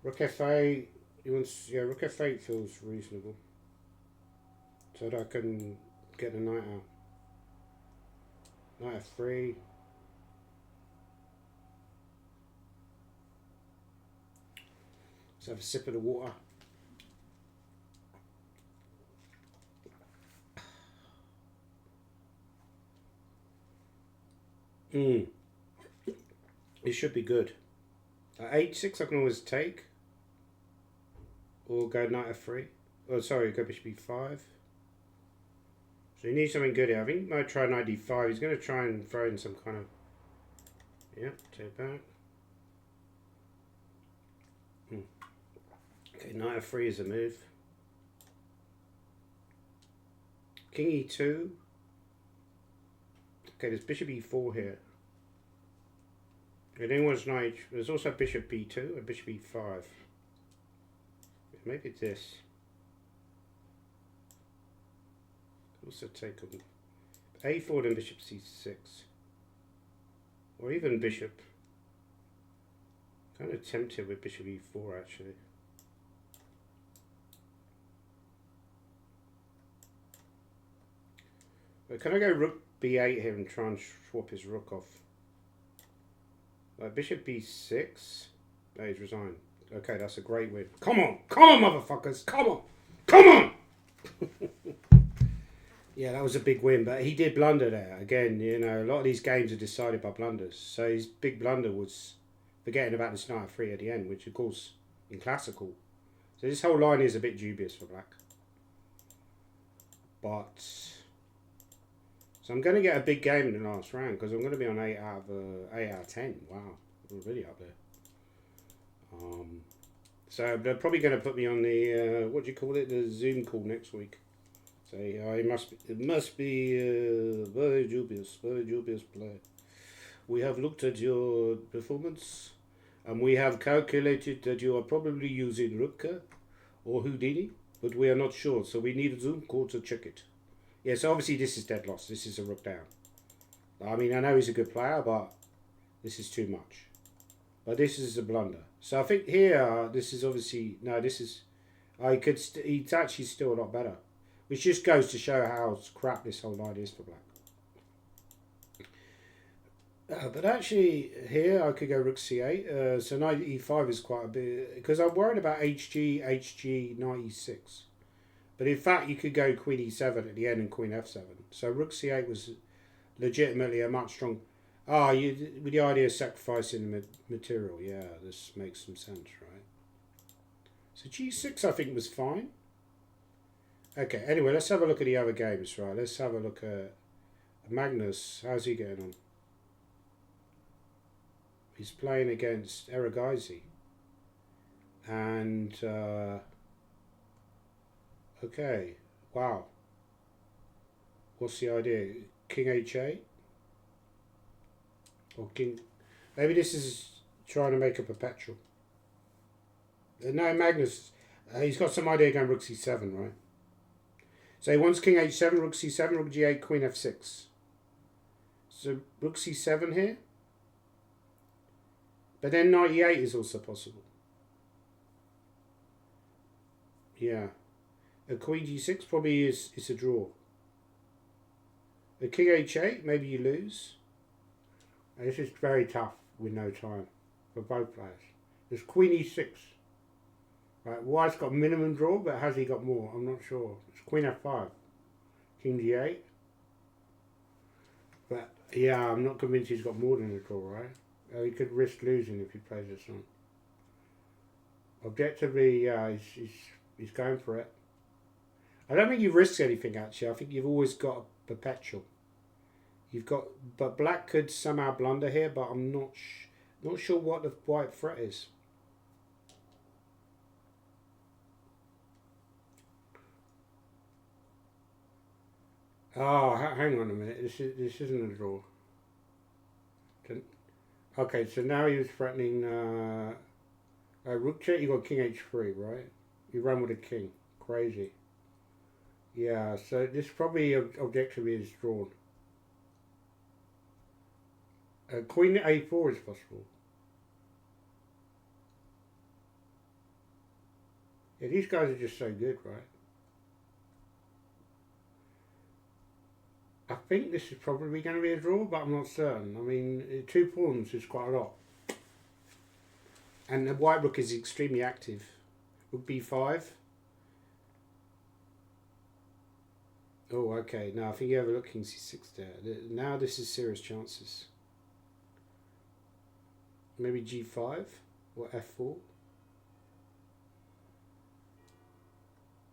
Rook f8, rook f8 feels reasonable. So that I can get the knight out. Knight f3. Let's have a sip of the water. It should be good. At h6 I can always take. Or go knight f3. Oh, sorry, go bishop b5. So you need something good here. I think he might try knight d5. He's going to try and throw in some kind of... Yep, take back. Okay, knight f3 is a move. King e2. Okay, there's bishop e4 here. And then there's also bishop b2 and bishop e5. Maybe it's this. Also take on a4 and bishop c6. Or even bishop. Kind of tempted with bishop e4 actually. But can I go rook b8 here and try and swap his rook off? Bishop b6. No, he's resigned. Okay, that's a great win. Come on, motherfuckers, come on, come on. Yeah, that was a big win, but he did blunder there. Again, you know, a lot of these games are decided by blunders. So his big blunder was forgetting about this knight f3 at the end, which of course in classical. So this whole line is a bit dubious for black. But so I'm going to get a big game in the last round because I'm going to be on 8 out of 10. Wow, we're really up there. So they're probably going to put me on the what do you call it? The Zoom call next week. So it must be very dubious play. We have looked at your performance, and we have calculated that you are probably using Rupka or Houdini, but we are not sure. So we need a Zoom call to check it. Yeah, so obviously this is dead loss. This is a rook down. I mean, I know he's a good player, but this is too much. But this is a blunder. So I think here, this is obviously no. This is he's actually still a lot better. Which just goes to show how crap this whole line is for black. But actually, here I could go rook c8. So knight e5 is quite a bit... Because I'm worried about hg, knight e6. But in fact, you could go queen e7 at the end and queen f7. So rook c8 was legitimately a much strong... with the idea of sacrificing the material. Yeah, this makes some sense, right? So g6 I think was fine. Okay, anyway, let's have a look at the other games, right? Let's have a look at Magnus. How's he getting on? He's playing against Eragaisi. And, okay, wow. What's the idea? King h8? Or king... Maybe this is trying to make a perpetual. No, Magnus, he's got some idea going rook c7, right? So he wants king h7, rook c7, rook g8, queen f6. So rook c7 here. But then knight e8 is also possible. Yeah. A queen g6 probably is a draw. A king h8, maybe you lose. And this is very tough with no time for both players. There's queen e6. Right, White's got minimum draw, but has he got more? I'm not sure. It's queen f5. King g8. But yeah, I'm not convinced he's got more than a draw, right? He could risk losing if he plays this on. Objectively, yeah, he's going for it. I don't think you've risked anything, actually. I think you've always got a perpetual. You've got, but black could somehow blunder here, but I'm not sure what the white threat is. Oh, hang on a minute. This isn't a draw. Okay, so now he was threatening rook check. You got king h3, right? You run with a king. Crazy. Yeah, so this probably objectively is drawn. Queen a4 is possible. Yeah, these guys are just so good, right? I think this is probably going to be a draw, but I'm not certain. I mean, 2 pawns is quite a lot. And the white rook is extremely active. Rook b5. Oh, okay. Now, I think you have a look king c6 there. Now this is serious chances. Maybe g5 or f4.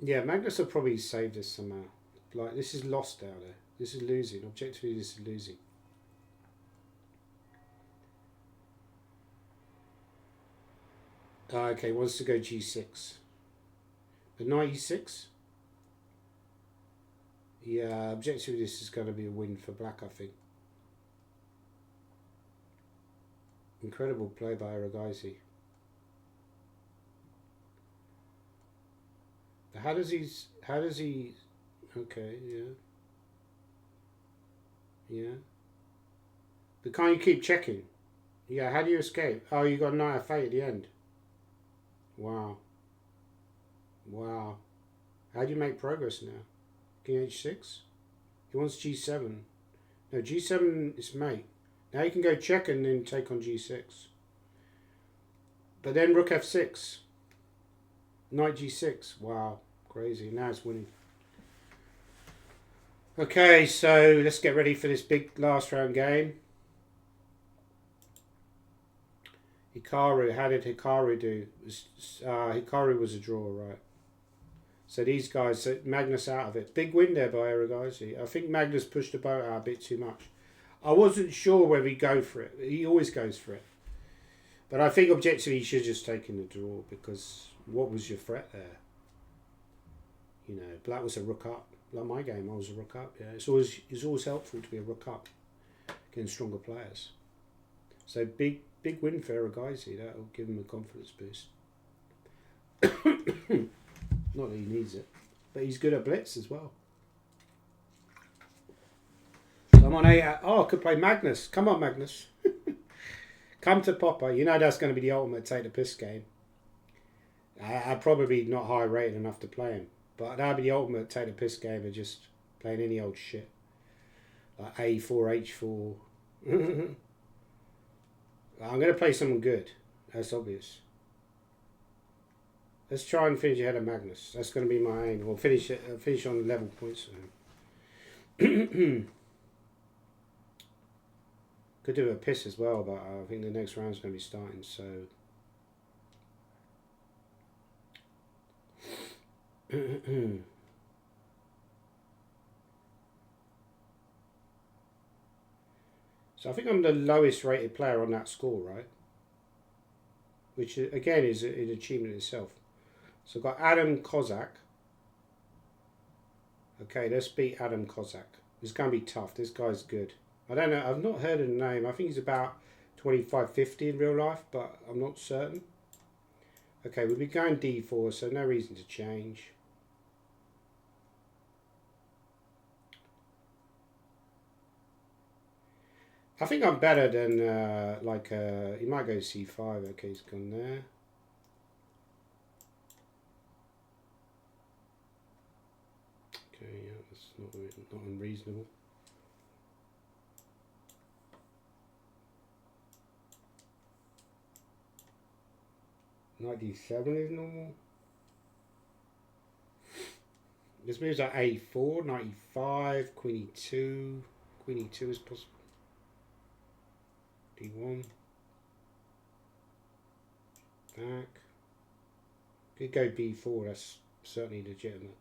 Yeah, Magnus will probably save this somehow. Like, this is lost out there. This is losing. Objectively, this is losing. Okay, wants to go g6. But knight e6? Yeah, objectively, this is going to be a win for black, I think. Incredible play by Eragaisi. How does he... Okay, yeah. Yeah. But can't you keep checking? Yeah, how do you escape? Oh, you got knight f8 at the end. Wow. Wow. How do you make progress now? King h6? He wants g7. No, g7 is mate. Now you can go check and then take on g6. But then rook f6. Knight g6. Wow, crazy. Now it's winning. Okay, so let's get ready for this big last round game. Hikaru, how did Hikaru do? Hikaru was a draw, right? So these guys, so Magnus out of it. Big win there by Aragasi. I think Magnus pushed the boat out a bit too much. I wasn't sure whether he'd go for it. He always goes for it. But I think objectively he should have just taken the draw, because what was your threat there? You know, black was a rook up. Like my game, I was a rook up. Yeah, it's always helpful to be a rook up against stronger players. So big win for Aragasi. That'll give him a confidence boost. Not that he needs it, but he's good at blitz as well. So I'm on 8. Oh, I could play Magnus. Come on, Magnus. Come to Popper. You know that's going to be the ultimate take the piss game. I'm probably not high rated enough to play him, but that'd be the ultimate take the piss game of just playing any old shit. Like A4, H4. I'm going to play someone good. That's obvious. Let's try and finish ahead of Magnus. That's going to be my aim. Or finish on level points. Could do a piss as well, but I think the next round's going to be starting, so... So I think I'm the lowest rated player on that score, right? Which again is an achievement in itself. So I've got Adam Kozak. Okay, let's beat Adam Kozak. It's going to be tough. This guy's good. I don't know. I've not heard of the name. I think he's about 25-50 in real life, but I'm not certain. Okay, we'll be going D4, so no reason to change. I think I'm better than, he might go C5. Okay, he's gone there. Okay, yeah, that's not unreasonable. Knight D7 is normal. This moves at A4, Knight E5, Queen E2. Queen E2 is possible. D1. Back. Could go B4, that's certainly legitimate.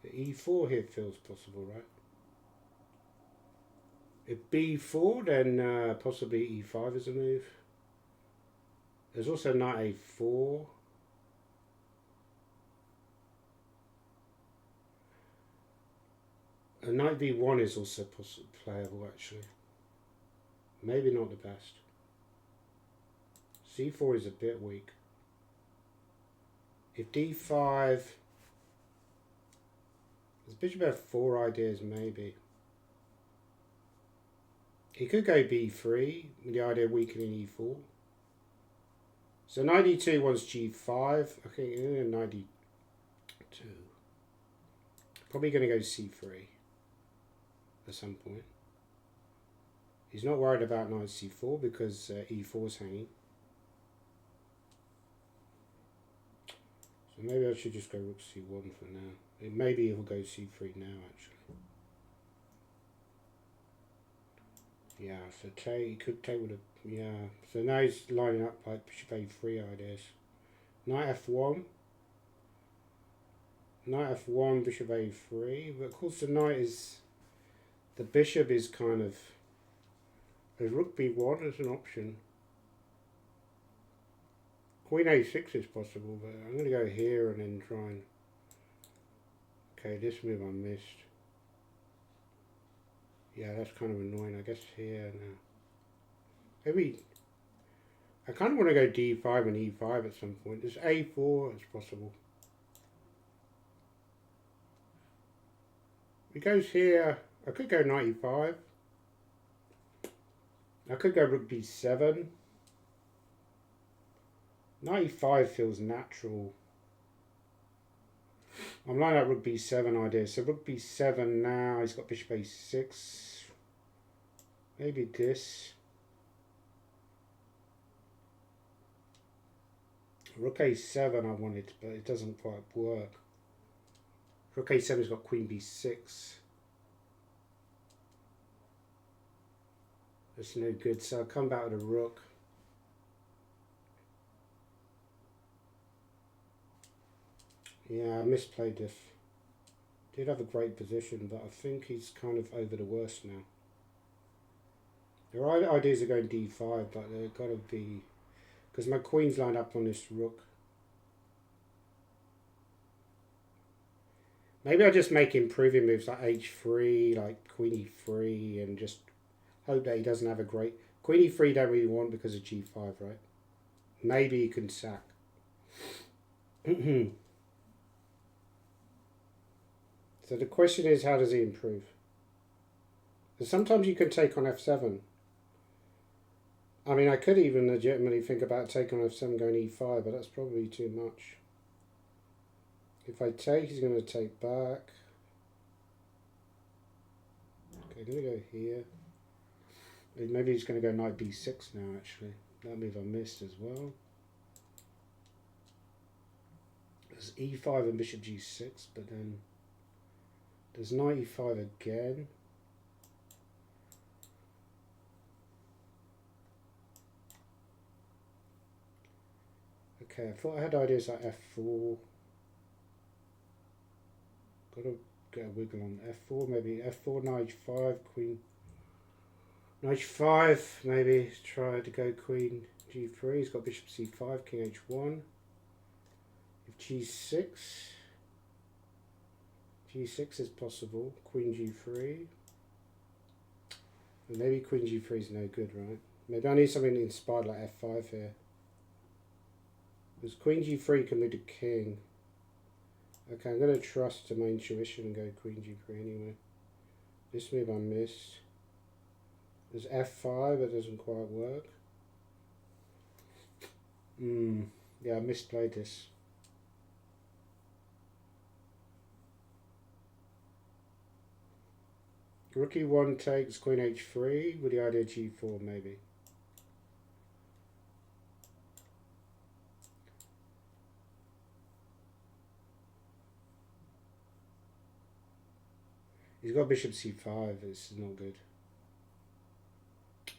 The E4 here feels possible, right? If B4, then possibly E5 is a move. There's also Knight A4. A Knight B1 is also playable, actually. Maybe not the best. C4 is a bit weak. If D5... There's bishop F4 ideas, maybe. He could go B3, with the idea of weakening E4. So Knight E2 wants G5. I think Knight E2. Probably going to go C3 at some point. He's not worried about Knight C4 because E4 is hanging. So maybe I should just go Rook C1 for now. Maybe he'll go C3 now, actually. Yeah, so he could take with a... Yeah, so now he's lining up like Bishop A3 ideas. Knight F1. Knight F1, Bishop A3. But of course the knight is... The bishop is kind of... There's Rook B1 as an option. Queen A6 is possible, but I'm going to go here and then try and... Okay, this move I missed. Yeah, that's kind of annoying. I guess here now. Maybe... I kind of want to go D5 and E5 at some point. There's A4, it's possible. He goes here. I could go Knight E5. I could go Rook B7. Knight E5 feels natural. I'm lining up rook b7 ideas. So rook b7 now. He's got bishop a6. Maybe this. Rook a7 I wanted, but it doesn't quite work. Rook a7's got queen b6. That's no good. So I'll come back with a rook. Yeah, I misplayed this. Did have a great position, but I think he's kind of over the worst now. There are ideas of going d5, but they've got to be... Because my queen's lined up on this rook. Maybe I'll just make improving moves like h3, like queen e3, and just hope that he doesn't have a great... Queen e3 don't really want because of g5, right? Maybe you can sack. So the question is, how does he improve? Because sometimes you can take on f7. I mean, I could even legitimately think about taking on f7 going e5, but that's probably too much. If I take, he's going to take back. Okay, I'm going to go here. Maybe he's going to go knight b6 now, actually. That move I missed as well. There's e5 and bishop g6, but then there's knight e5 again. Okay, I thought I had ideas like f4. Got to get a wiggle on f4, maybe f4, knight h5, queen. Knight h5, maybe try to go queen g3. He's got bishop c5, king h1. If g6, g6 is possible. Queen g3. And maybe queen g3 is no good, right? Maybe I need something inspired like f5 here. Because queen g3 can move to king. Okay, I'm going to trust to my intuition and go queen g3 anyway. This move I missed. There's f5, but it doesn't quite work. Yeah, I misplayed this. Rook e1 takes queen h3 with the idea g4 maybe. He's got bishop c5, this is not good.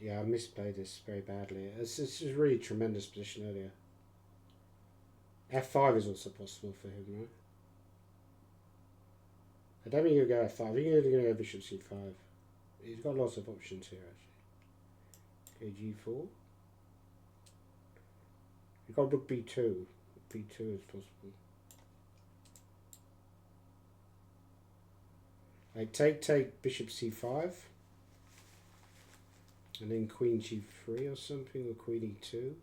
Yeah, I misplayed this very badly. This is a really tremendous position earlier. f5 is also possible for him, right? I don't think he'll go f5. I think he's going to go bishop c5. He's got lots of options here, actually. Okay, g4. You've got rook b2. b2 is possible. I take bishop c5. And then queen g3 or something, or queen e2.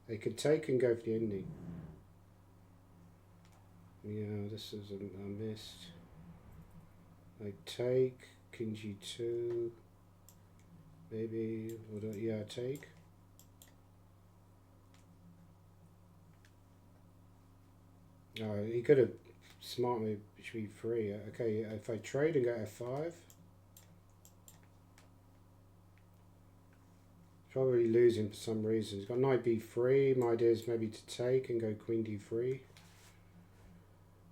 They could take and go for the ending. Yeah, this is a missed. I take, king g2. Maybe, yeah, take. Oh, he could have smart me bishop e3. Okay, if I trade and go f5. Probably losing for some reason. He's got knight b3. My idea is maybe to take and go queen d3.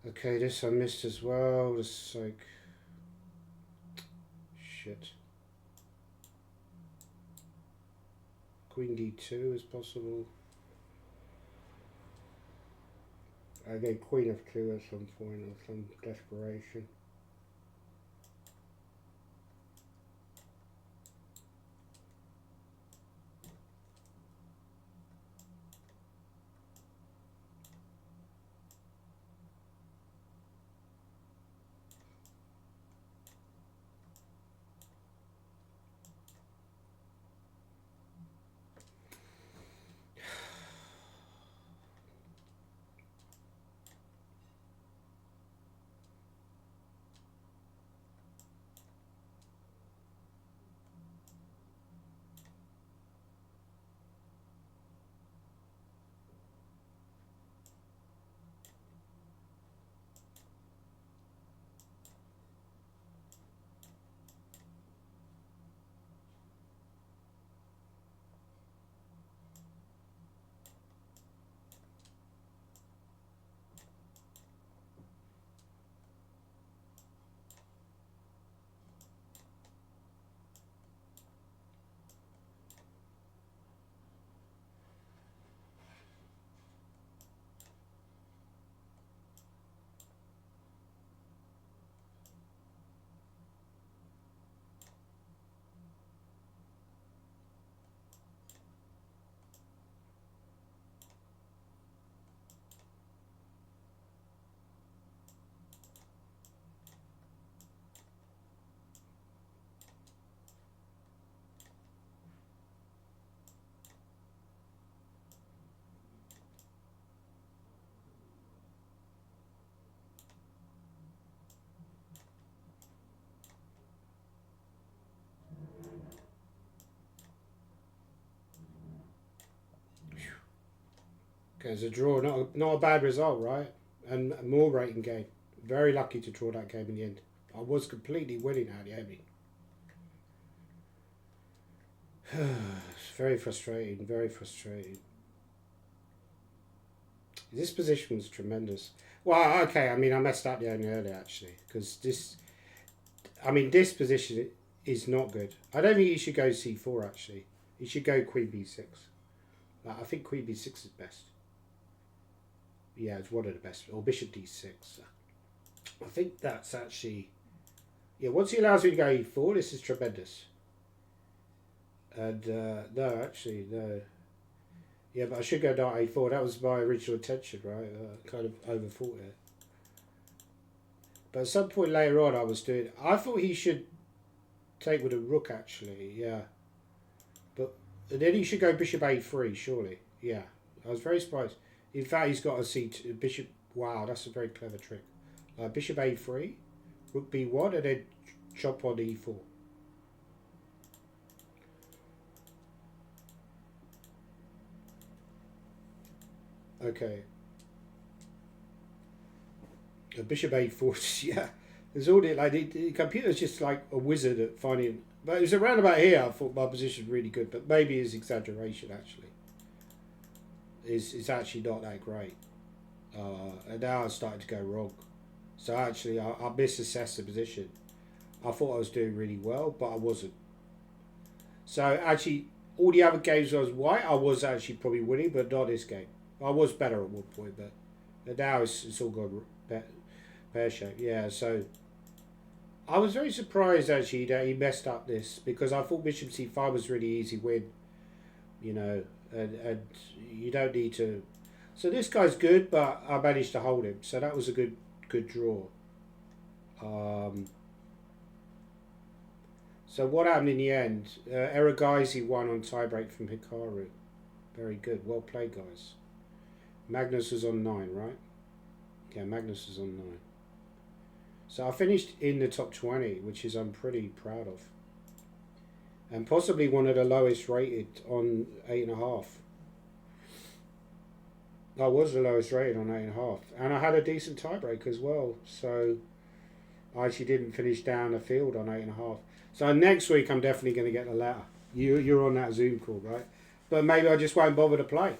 Okay, this I missed as well. This like shit. Queen d2 is possible. I go queen f2 at some point or some desperation. Okay, it's a draw. Not a bad result, right? And more rating game. Very lucky to draw that game in the end. I was completely winning out the ending. It's very frustrating. Very frustrating. This position was tremendous. Well, okay. I mean, I messed up the only earlier actually because this. I mean, this position is not good. I don't think you should go c4 actually. You should go queen b6. I think queen b6 is best. Yeah, it's one of the best. Or bishop d6. I think that's actually... Yeah, once he allows me to go e4, this is tremendous. And, no, actually, no. Yeah, but I should go knight a4. That was my original intention, right? Kind of overthought it. But at some point later on, I was doing... I thought he should take with a rook, actually, yeah. But then he should go bishop a3, surely. Yeah, I was very surprised. In fact, he's got a c2, bishop... Wow, that's a very clever trick. Bishop a3, rook b1, and then chop on e4. Okay. Bishop a4, yeah. There's all the, like, the computer's just like a wizard at finding... But it was around about here I thought my position was really good, but maybe it's exaggeration, actually. It's actually not that great. And now I started to go wrong. So actually, I misassessed the position. I thought I was doing really well, but I wasn't. So actually, all the other games I was white, I was actually probably winning, but not this game. I was better at one point, but now it's all gone pear-shaped. Yeah, so I was very surprised actually that he messed up this because I thought bishop c5 was really easy win. You know, and you don't need to... So this guy's good, but I managed to hold him. So that was a good draw. So what happened in the end? Eragaisi won on tiebreak from Hikaru. Very good. Well played, guys. Magnus was on 9, right? Yeah, Magnus was on 9. So I finished in the top 20, which is I'm pretty proud of. And possibly one of the lowest rated on 8.5. I was the lowest rated on 8.5. And I had a decent tiebreak as well. So I actually didn't finish down the field on 8.5. So next week I'm definitely going to get the letter. You're on that Zoom call, right? But maybe I just won't bother to play.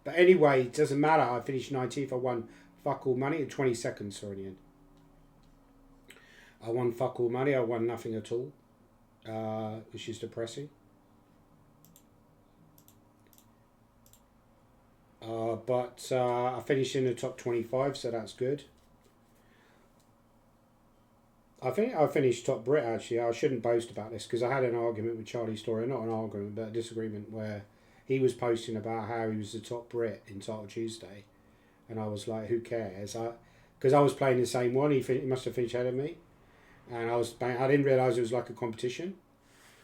But anyway, it doesn't matter. I finished 19th. I won fuck all money. 20 seconds, sorry, in the end. I won fuck all money. I won nothing at all. Which is depressing. But I finished in the top 25, so that's good. I think I finished top Brit actually. I shouldn't boast about this because I had an argument with Charlie Story, not an argument, but a disagreement where he was posting about how he was the top Brit in Entiltled Tuesday, and I was like, who cares? Because I was playing the same one. He must have finished ahead of me, and I didn't realise it was like a competition.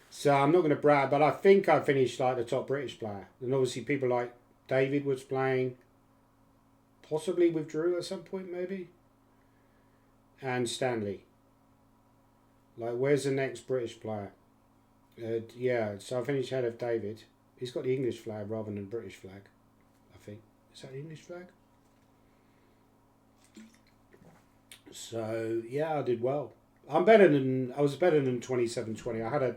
So I'm not going to brag, but I think I finished like the top British player, and obviously people like David was playing, possibly with Drew at some point maybe, and Stanley. Like, where's the next British player? Yeah, so I finished ahead of David. He's got the English flag rather than the British flag, I think. Is that the English flag? So, yeah, I did well. I was better than 27-20. I had a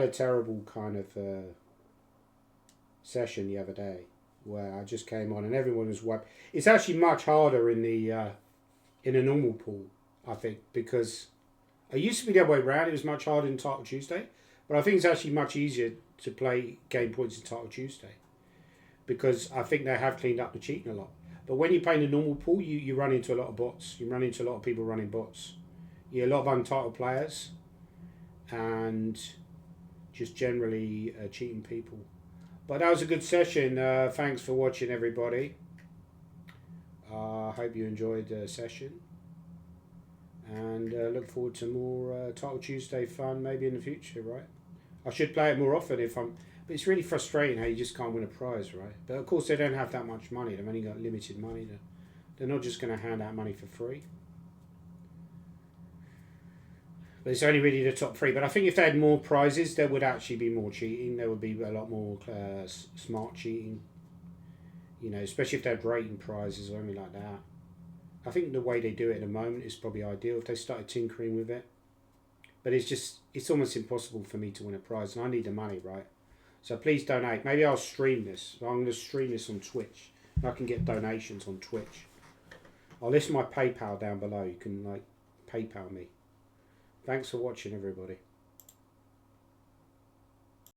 terrible kind of session the other day where I just came on and everyone was wiped. It's actually much harder in a normal pool, I think, because it used to be the other way around. It was much harder in Entiltled Tuesday, but I think it's actually much easier to play game points in Entiltled Tuesday because I think they have cleaned up the cheating a lot. But when you play in the normal pool, you run into a lot of bots. You run into a lot of people running bots. You get a lot of untitled players and just generally cheating people. But that was a good session. Thanks for watching, everybody. I hope you enjoyed the session. And look forward to more Entiltled Tuesday fun maybe in the future, right? I should play it more often but it's really frustrating how you just can't win a prize, right? But of course they don't have that much money. They've only got limited money. They're not just going to hand out money for free. But it's only really the top 3. But I think if they had more prizes, there would actually be more cheating. There would be a lot more smart cheating. You know, especially if they had rating prizes or anything like that. I think the way they do it at the moment is probably ideal if they started tinkering with it. But it's almost impossible for me to win a prize, and I need the money, right? So please donate. Maybe I'll stream this. I'm going to stream this on Twitch. I can get donations on Twitch. I'll list my PayPal down below. You can like PayPal me. Thanks for watching, everybody.